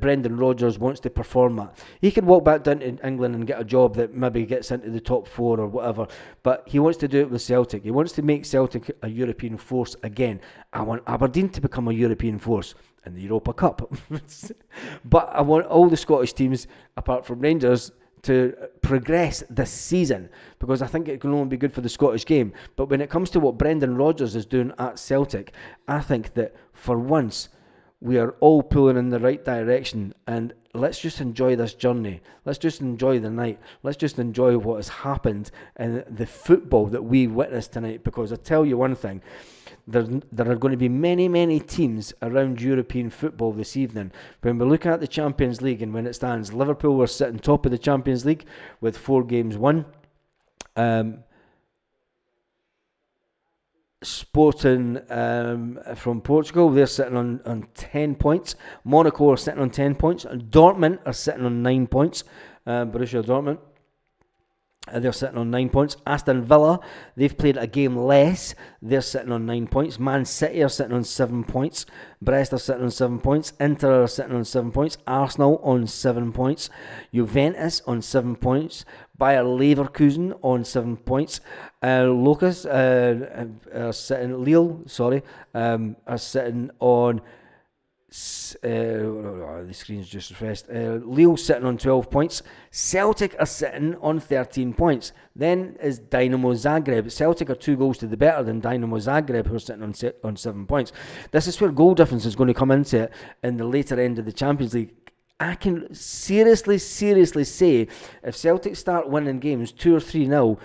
Brendan Rodgers wants to perform at. He could walk back down to England and get a job that maybe gets into the top 4 or whatever, but he wants to do it with Celtic. He wants to make Celtic a European force again. I want Aberdeen to become a European force in the Europa Cup. But I want all the Scottish teams, apart from Rangers, to progress this season, because I think it can only be good for the Scottish game. But when it comes to what Brendan Rodgers is doing at Celtic, I think that for once we are all pulling in the right direction, and let's just enjoy this journey. Let's just enjoy the night. Let's just enjoy what has happened and the football that we witnessed tonight, because I tell you one thing, there are going to be many, many teams around European football this evening. When we look at the Champions League and when it stands, Liverpool were sitting top of the Champions League with 4 games won. Sporting from Portugal, they're sitting on 10 points. Monaco are sitting on 10 points. Dortmund are sitting on 9 points. Borussia Dortmund, they're sitting on 9 points. Aston Villa, they've played a game less. They're sitting on 9 points. Man City are sitting on 7 points. Brest are sitting on 7 points. Inter are sitting on 7 points. Arsenal on 7 points. Juventus on 7 points. Bayer Leverkusen on 7 points. Locus are sitting. Lille, are sitting on. The screen's just refreshed. Lille sitting on 12 points. Celtic are sitting on 13 points. Then is Dynamo Zagreb. Celtic are 2 goals to the better than Dynamo Zagreb, who are sitting on 7 points. This is where goal difference is going to come into it in the later end of the Champions League. I can seriously say, if Celtic start winning games 2 or 3-0,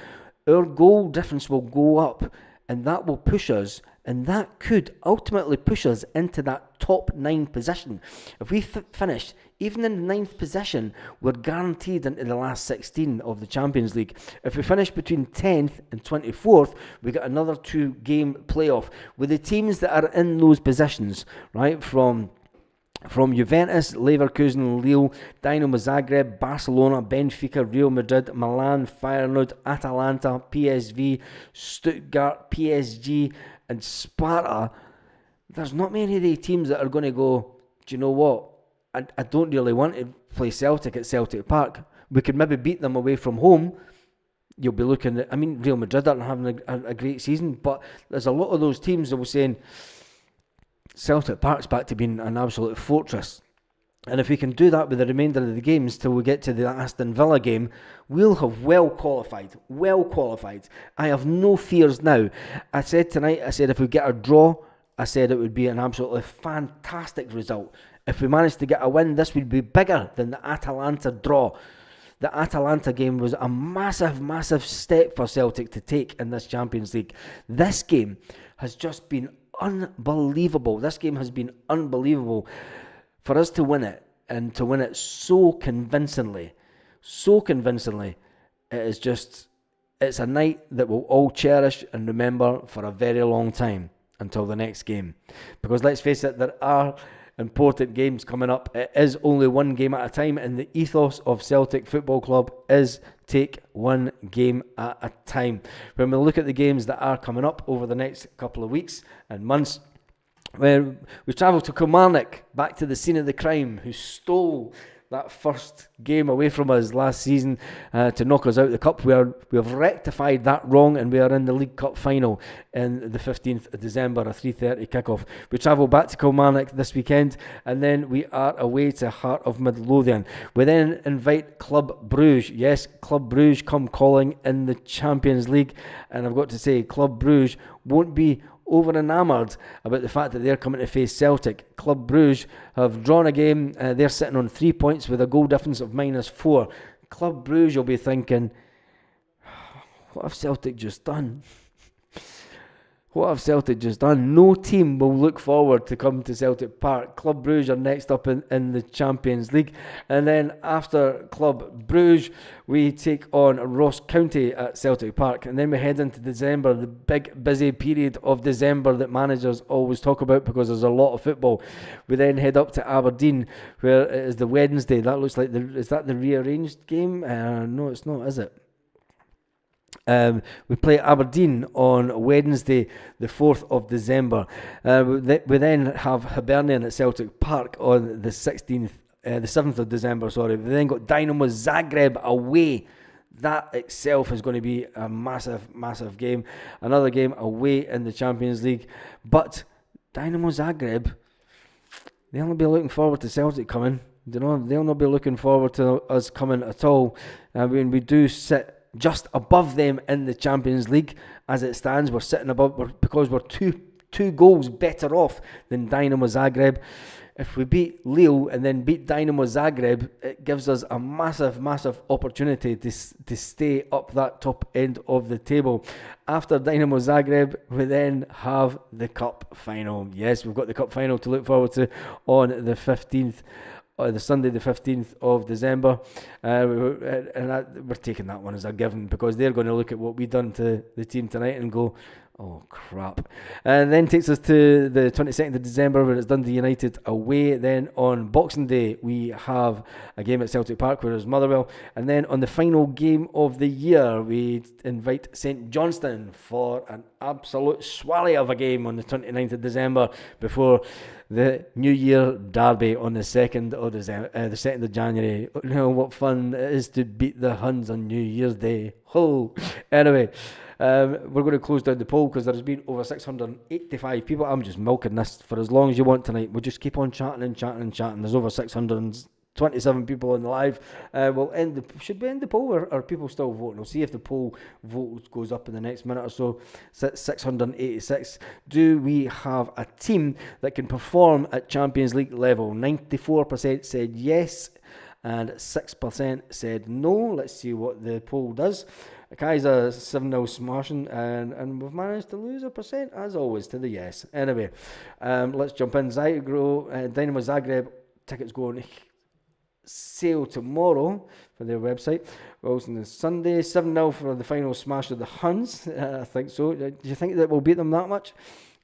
our goal difference will go up, and that will push us, and that could ultimately push us into that top 9 position. If we finish even in the 9th position, we're guaranteed into the last 16 of the Champions League. If we finish between 10th and 24th, we get another 2-game playoff with the teams that are in those positions, right? From Juventus, Leverkusen, Lille, Dynamo Zagreb, Barcelona, Benfica, Real Madrid, Milan, Feyenoord, Atalanta, PSV, Stuttgart, PSG and Sparta. There's not many of the teams that are going to go, do you know what? I don't really want to play Celtic at Celtic Park. We could maybe beat them away from home. You'll be looking at, Real Madrid aren't having a great season, but there's a lot of those teams that were saying, Celtic Park's back to being an absolute fortress. And if we can do that with the remainder of the games till we get to the Aston Villa game, we'll have well qualified. I have no fears now. I said tonight, if we get a draw, I said it would be an absolutely fantastic result. If we managed to get a win, this would be bigger than the Atalanta draw. The Atalanta game was a massive step for Celtic to take in this Champions League. This game has just been unbelievable. This game has been unbelievable. For us to win it, and to win it so convincingly, it's a night that we'll all cherish and remember for a very long time until the next game. Because let's face it, there are important games coming up. It is only one game at a time, and the ethos of Celtic Football Club is take one game at a time. When we look at the games that are coming up over the next couple of weeks and months, where we travel to Kilmarnock, back to the scene of the crime, who stole that first game away from us last season to knock us out of the cup. We have rectified that wrong, and we are in the League Cup final in the 15th of December, a 3:30 kickoff. We travel back to Kilmarnock this weekend, and then we are away to Heart of Midlothian. We then invite Club Bruges. Yes, Club Bruges come calling in the Champions League, and I've got to say, Club Bruges won't be over enamoured about the fact that they're coming to face Celtic. Club Bruges have drawn a game. They're sitting on 3 points with a goal difference of -4. Club Bruges will be thinking, what have Celtic just done? What have Celtic just done? No team will look forward to come to Celtic Park. Club Bruges are next up in the Champions League. And then after Club Bruges, we take on Ross County at Celtic Park. And then we head into December, the big busy period of December that managers always talk about because there's a lot of football. We then head up to Aberdeen, where it is the Wednesday. That looks like, is that the rearranged game? No, it's not, is it? We play Aberdeen on Wednesday, the 4th of December. We then have Hibernian at Celtic Park on the 7th of December. We then got Dynamo Zagreb away. That itself is going to be a massive, massive game. Another game away in the Champions League. But Dynamo Zagreb, they'll not be looking forward to Celtic coming. They'll not be looking forward to us coming at all. I mean, we do sit just above them in the Champions League as it stands. We're sitting above because we're two goals better off than Dynamo Zagreb. If we beat Lille and then beat Dynamo Zagreb, it gives us a massive, massive opportunity to stay up that top end of the table. After Dynamo Zagreb, we then have the cup final. Yes, we've got the cup final to look forward to on the 15th. The Sunday the 15th of December, and we're taking that one as a given because they're going to look at what we've done to the team tonight and go, oh crap. And then takes us to the 22nd of December where it's Dundee United away. Then on Boxing Day we have a game at Celtic Park where it's Motherwell, and then on the final game of the year we invite St Johnstone for an absolute swally of a game on the 29th of December before the New Year derby on the 2nd of the 2nd of January. You know what fun it is to beat the Huns on New Year's Day. Oh, anyway, we're going to close down the poll because there's been over 685 people. I'm just milking this for as long as you want tonight. We'll just keep on chatting and chatting and chatting. There's over 627 people on the live. Should we end the poll or are people still voting? We'll see if the poll vote goes up in the next minute or so. 686. Do we have a team that can perform at Champions League level? 94% said yes and 6% said no. Let's see what the poll does. Kaiser 7-0 smashing, and we've managed to lose 1% as always to the yes. Anyway, let's jump in. Dynamo Zagreb tickets going sale tomorrow for their website. Also on Sunday, 7-0 for the final smash of the Huns. I think so. Do you think that we'll beat them that much?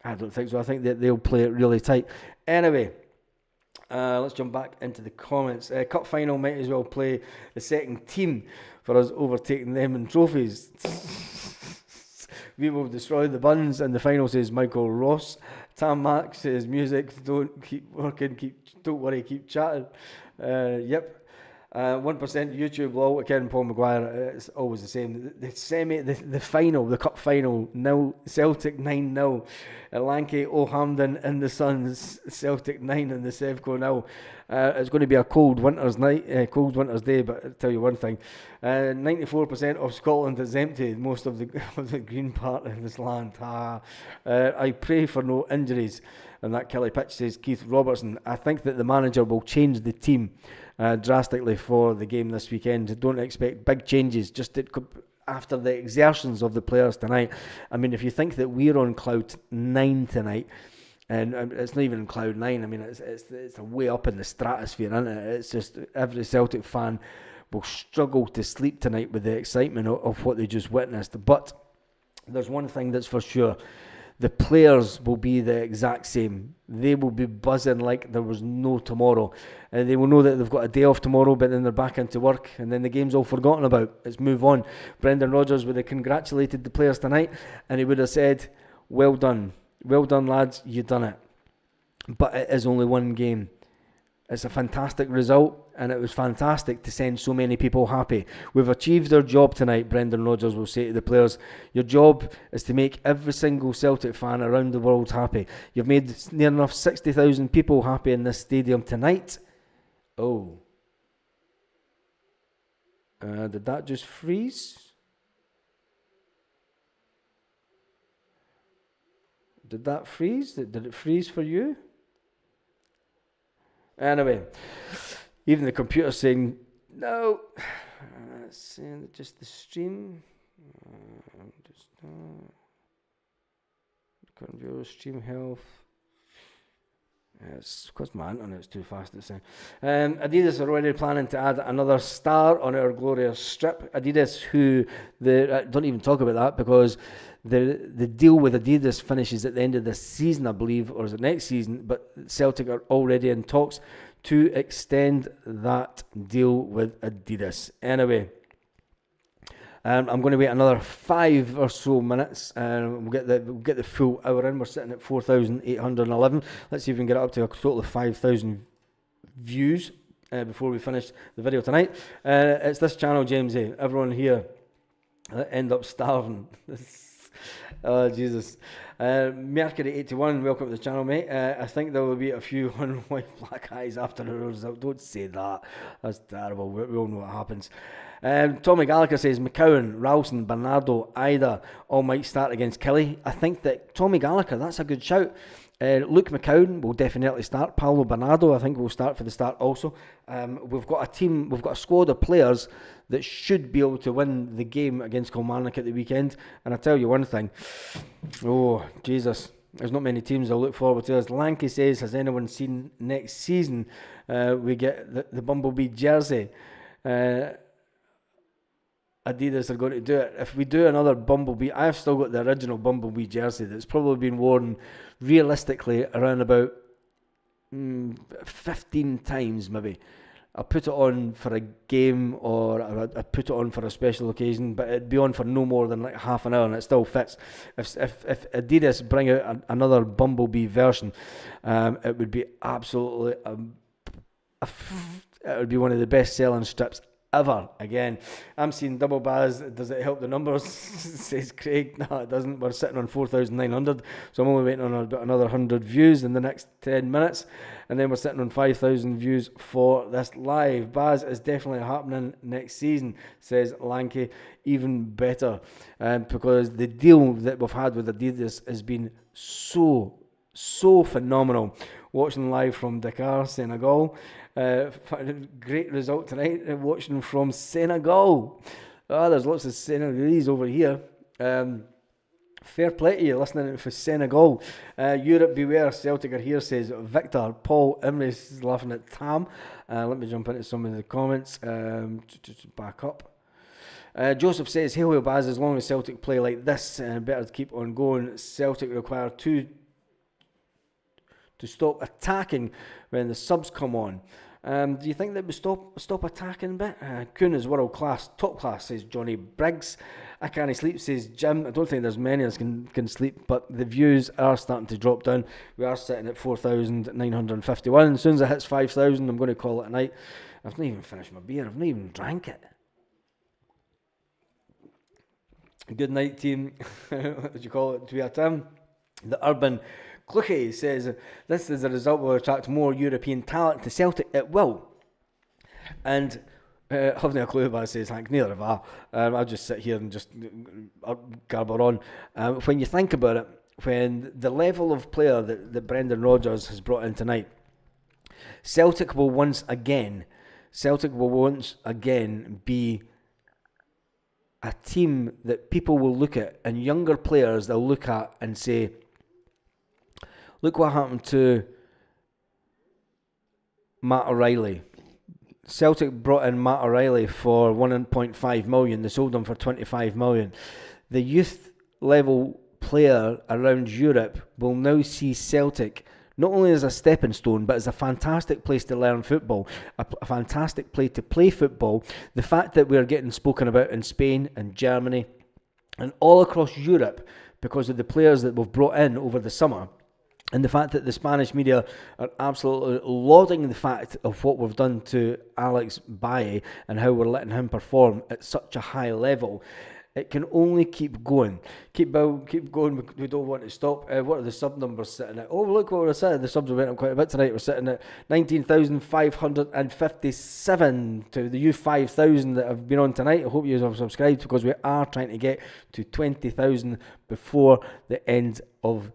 I don't think so. I think that they'll play it really tight. Anyway, let's jump back into the comments. Cup final might as well play the second team for us overtaking them in trophies. We will destroy the buns. And the final says Michael Ross. Tam Mack says music. Don't keep working. Don't worry. Keep chatting. Yep. 1% YouTube lol again. Paul Maguire. It's always the same. The final, the cup final. Now Celtic 9-0. Lanky O'Hamden and the Suns. Celtic 9 and the Sevco 0. It's going to be a cold winter's day. But I'll tell you one thing: 94% of Scotland is empty. Most of the green part of this land. I pray for no injuries. And that Kelly pitch says Keith Robertson. I think that the manager will change the team drastically for the game this weekend. Don't expect big changes. Just after the exertions of the players tonight. I mean, if you think that we're on cloud 9 tonight, and it's not even cloud 9. I mean, it's way up in the stratosphere, isn't it? It's just every Celtic fan will struggle to sleep tonight with the excitement of what they just witnessed. But there's one thing that's for sure. The players will be the exact same. They will be buzzing like there was no tomorrow. And they will know that they've got a day off tomorrow, but then they're back into work, and then the game's all forgotten about. Let's move on. Brendan Rodgers would have congratulated the players tonight, and he would have said, well done. Well done, lads. You've done it. But it is only one game. It's a fantastic result. and it was fantastic to send so many people happy. We've achieved our job tonight, Brendan Rodgers will say to the players. Your job is to make every single Celtic fan around the world happy. You've made near enough 60,000 people happy in this stadium tonight. Oh. Did that just freeze? Did that freeze? Did it freeze for you? Anyway, even the computer saying, no, just the stream. Current viewer, stream health. It's because my internet's too fast at saying. Adidas are already planning to add another star on our glorious strip. Adidas, who don't even talk about that because the deal with Adidas finishes at the end of this season, I believe, or is it next season? But Celtic are already in talks to extend that deal with Adidas. Anyway. I'm going to wait another 5 or so minutes, and we'll get the full hour in. We're sitting at 4,811. Let's see if we can get it up to a total of 5,000 views before we finish the video tonight. It's this channel, James A. Everyone here end up starving. Oh, Jesus. Mercury81, welcome to the channel, mate. I think there will be a few unwiped black eyes after the result. Don't say that. That's terrible. We all know what happens. Tommy Gallagher says McCowan, Ralston, Bernardo, Ida all might start against Kelly. I think that Tommy Gallagher, that's a good shout. Luke McCowan will definitely start. Paulo Bernardo, I think, will start for the start also. We've got a squad of players that should be able to win the game against Kilmarnock at the weekend. And I tell you one thing, oh, Jesus, there's not many teams I'll look forward to. As Lanky says, has anyone seen next season we get the Bumblebee jersey? Adidas are going to do it. If we do another Bumblebee, I've still got the original Bumblebee jersey that's probably been worn realistically around about 15 times maybe. I'll put it on for a game or I put it on for a special occasion, but it'd be on for no more than like half an hour and it still fits. If Adidas bring out another Bumblebee version, it would be absolutely it would be one of the best selling strips ever. Again, I'm seeing double baz. Does it help the numbers? Says Craig. No, it doesn't. We're sitting on 4,900, so I'm only waiting on about another 100 views in the next 10 minutes, and then we're sitting on 5,000 views for this live. Baz is definitely happening next season, says Lanky. Even better, because the deal that we've had with Adidas has been so phenomenal. Watching live from Dakar, Senegal. Great result tonight. Watching from Senegal. Oh, there's lots of Senegalese over here. Fair play to you listening for Senegal. Europe beware, Celtic are here, says Victor. Paul Imre's laughing at Tam. Let me jump into some of the comments. Back up. Joseph says, hail Baz, as long as Celtic play like this, better to keep on going. Celtic require to stop attacking when the subs come on. Do you think that we stop attacking a bit? Kuhn is world class, top class, says Johnny Briggs. I can't sleep, says Jim. I don't think there's many of us can sleep, but the views are starting to drop down. We are sitting at 4,951. As soon as it hits 5,000, I'm going to call it a night. I've not even finished my beer. I've not even drank it. Good night, team. What did you call it? To be a Tim? The Urban Cluchy says, this is a result will attract more European talent to Celtic. It will. And haven't a clue about it, says Hank. Neither have I. I'll just sit here and just garble on. When you think about it, when the level of player that Brendan Rodgers has brought in tonight, Celtic will once again be a team that people will look at, and younger players they'll look at and say, look what happened to Matt O'Reilly. Celtic brought in Matt O'Reilly for 1.5 million. They sold him for 25 million. The youth level player around Europe will now see Celtic not only as a stepping stone, but as a fantastic place to learn football, a fantastic place to play football. The fact that we're getting spoken about in Spain and Germany and all across Europe because of the players that we've brought in over the summer And the fact that the Spanish media are absolutely lauding the fact of what we've done to Alex Baye and how we're letting him perform at such a high level, it can only keep going. Keep going. We don't want to stop. What are the sub numbers sitting at? Oh, look what we're sitting. The subs went up quite a bit tonight. We're sitting at 19,557 to the U5,000 that have been on tonight. I hope you have subscribed, because we are trying to get to 20,000 before the end of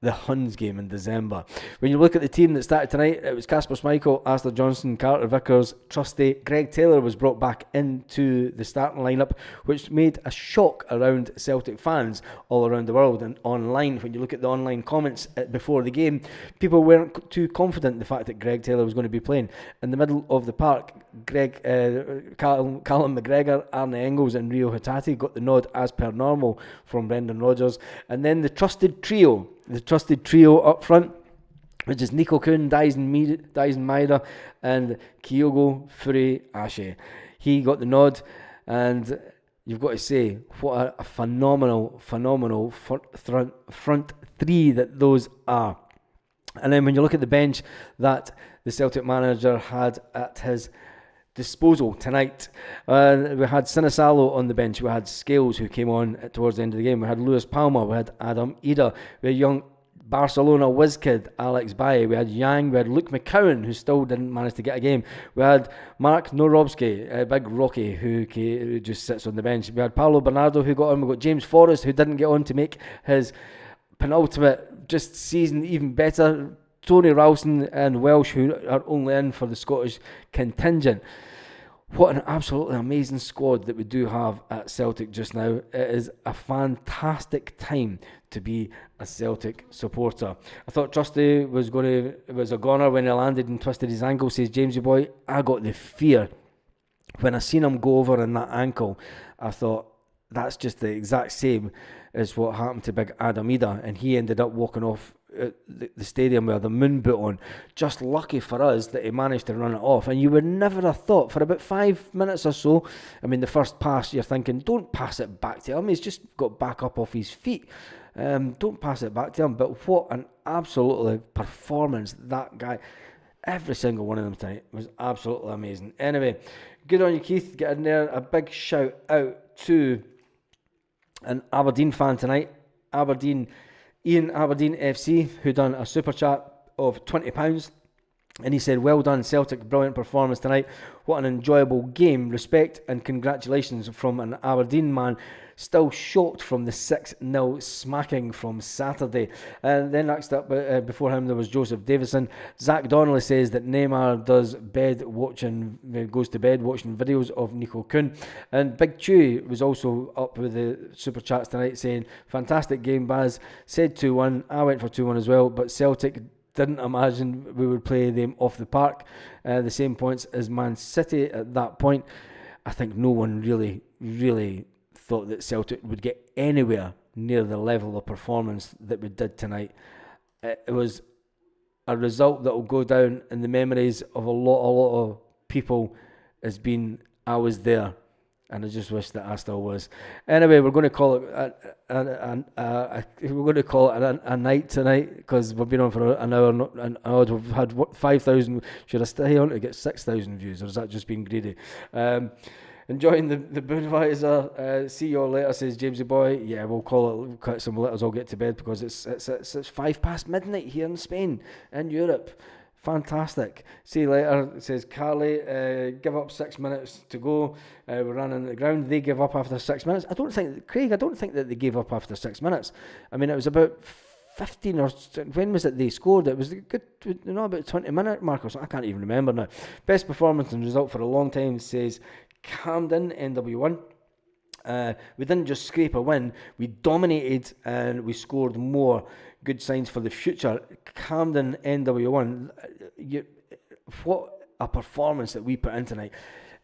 the Huns game in December. When you look at the team that started tonight, it was Casper Schmeichel, Alistair Johnston, Carter Vickers, Trusty. Greg Taylor was brought back into the starting lineup, which made a shock around Celtic fans all around the world and online. When you look at the online comments before the game, people weren't too confident in the fact that Greg Taylor was going to be playing. In the middle of the park, Callum McGregor, Arne Engels and Rio Hatate got the nod as per normal from Brendan Rodgers. And then the trusted trio up front, which is Nico Kuhn, Dyson Maeda and Kyogo Fure Ashe. He got the nod, and you've got to say, what a phenomenal front three that those are. And then when you look at the bench that the Celtic manager had at his disposal tonight, we had Sinisalo on the bench, we had Scales who came on towards the end of the game, we had Lewis Palmer, we had Adam Ida, we had young Barcelona whiz kid Alex Baye, we had Yang, we had Luke McCowan who still didn't manage to get a game, we had Mark Norobski, Big Rocky who just sits on the bench, we had Paulo Bernardo who got on, we got James Forrest who didn't get on to make his penultimate just season even better, Tony Ralston and Welsh who are only in for the Scottish contingent. What an absolutely amazing squad that we do have at Celtic just now. It is a fantastic time to be a Celtic supporter. I thought Trusty was a goner when he landed and twisted his ankle, says Jamesy boy. I got the fear when I seen him go over in that ankle. I thought that's just the exact same as what happened to big Adam Ida, and he ended up walking off the stadium with the moon boot on. Just lucky for us that he managed to run it off. And you would never have thought, for about 5 minutes or so, I mean, the first pass, you're thinking, don't pass it back to him, he's just got back up off his feet, don't pass it back to him. But what an absolutely performance that guy, every single one of them tonight was absolutely amazing. Anyway, good on you, Keith, get in there. A big shout out to an Aberdeen fan tonight, Ian Aberdeen FC, who done a super chat of £20, and he said, well done Celtic, brilliant performance tonight, what an enjoyable game, respect and congratulations from an Aberdeen man, still shocked from the 6-0 smacking from Saturday. And then next up, before him, there was Joseph Davison. Zach Donnelly says that Neymar goes to bed watching videos of Nico Kuhn. And Big Chew was also up with the super chats tonight saying, fantastic game, Baz. Said 2-1. I went for 2-1 as well, but Celtic didn't imagine we would play them off the park. The same points as Man City at that point. I think no one really thought that Celtic would get anywhere near the level of performance that we did tonight. It was a result that will go down in the memories of a lot of people as being, I was there, and I just wish that I still was. Anyway, we're going to call it a night tonight, because we've been on for an hour and odd. We've had 5,000. Should I stay on to get 6,000 views, or has that just been greedy? Enjoying the Budweiser. See you all later, says Jamesy boy. Yeah, we'll call it. We'll cut some, let us all get to bed, because it's 5 past midnight here in Spain, in Europe. Fantastic. See you later, says Carly. Give up 6 minutes to go. We're running at the ground. They give up after 6 minutes. I don't think that they gave up after 6 minutes. I mean, it was about 15 or when was it they scored? It was good, about 20-minute mark or something. I can't even remember now. Best performance and result for a long time, says Camden NW1. We didn't just scrape a win, we dominated and we scored more. Good signs for the future. Camden NW1, what a performance that we put in tonight.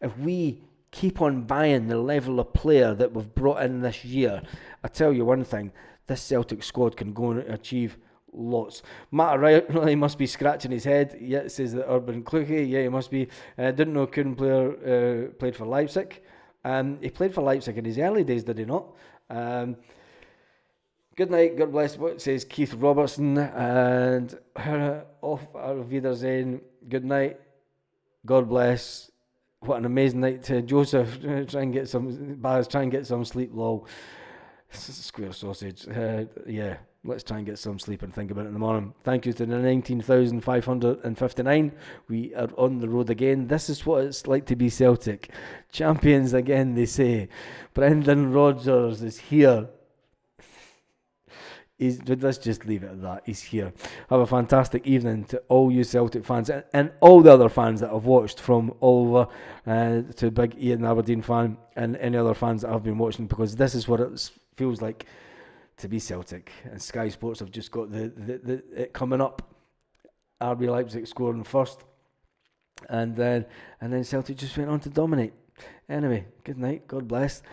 If we keep on buying the level of player that we've brought in this year, I tell you one thing, this Celtic squad can go and achieve lots. Matt Riley must be scratching his head. Yeah, says that Urban Kluge. Yeah, he must be. Didn't know Kuhn played for Leipzig. He played for Leipzig in his early days, did he not? Good night, God bless, what says Keith Robertson, and off Wiedersehen, good night, God bless. What an amazing night to Joseph. Try and get some sleep, lol. Square sausage. Yeah, let's try and get some sleep and think about it in the morning. Thank you to the 19,559. We are on the road again. This is what it's like to be Celtic. Champions again, they say. Brendan Rodgers is here. Let's just leave it at that. He's here. Have a fantastic evening to all you Celtic fans and all the other fans that have watched from Oliver to Big Ian Aberdeen fan and any other fans that have been watching, because this is what it feels like to be Celtic. And Sky Sports have just got the it coming up. RB Leipzig scoring first, and then Celtic just went on to dominate. Anyway, good night. God bless.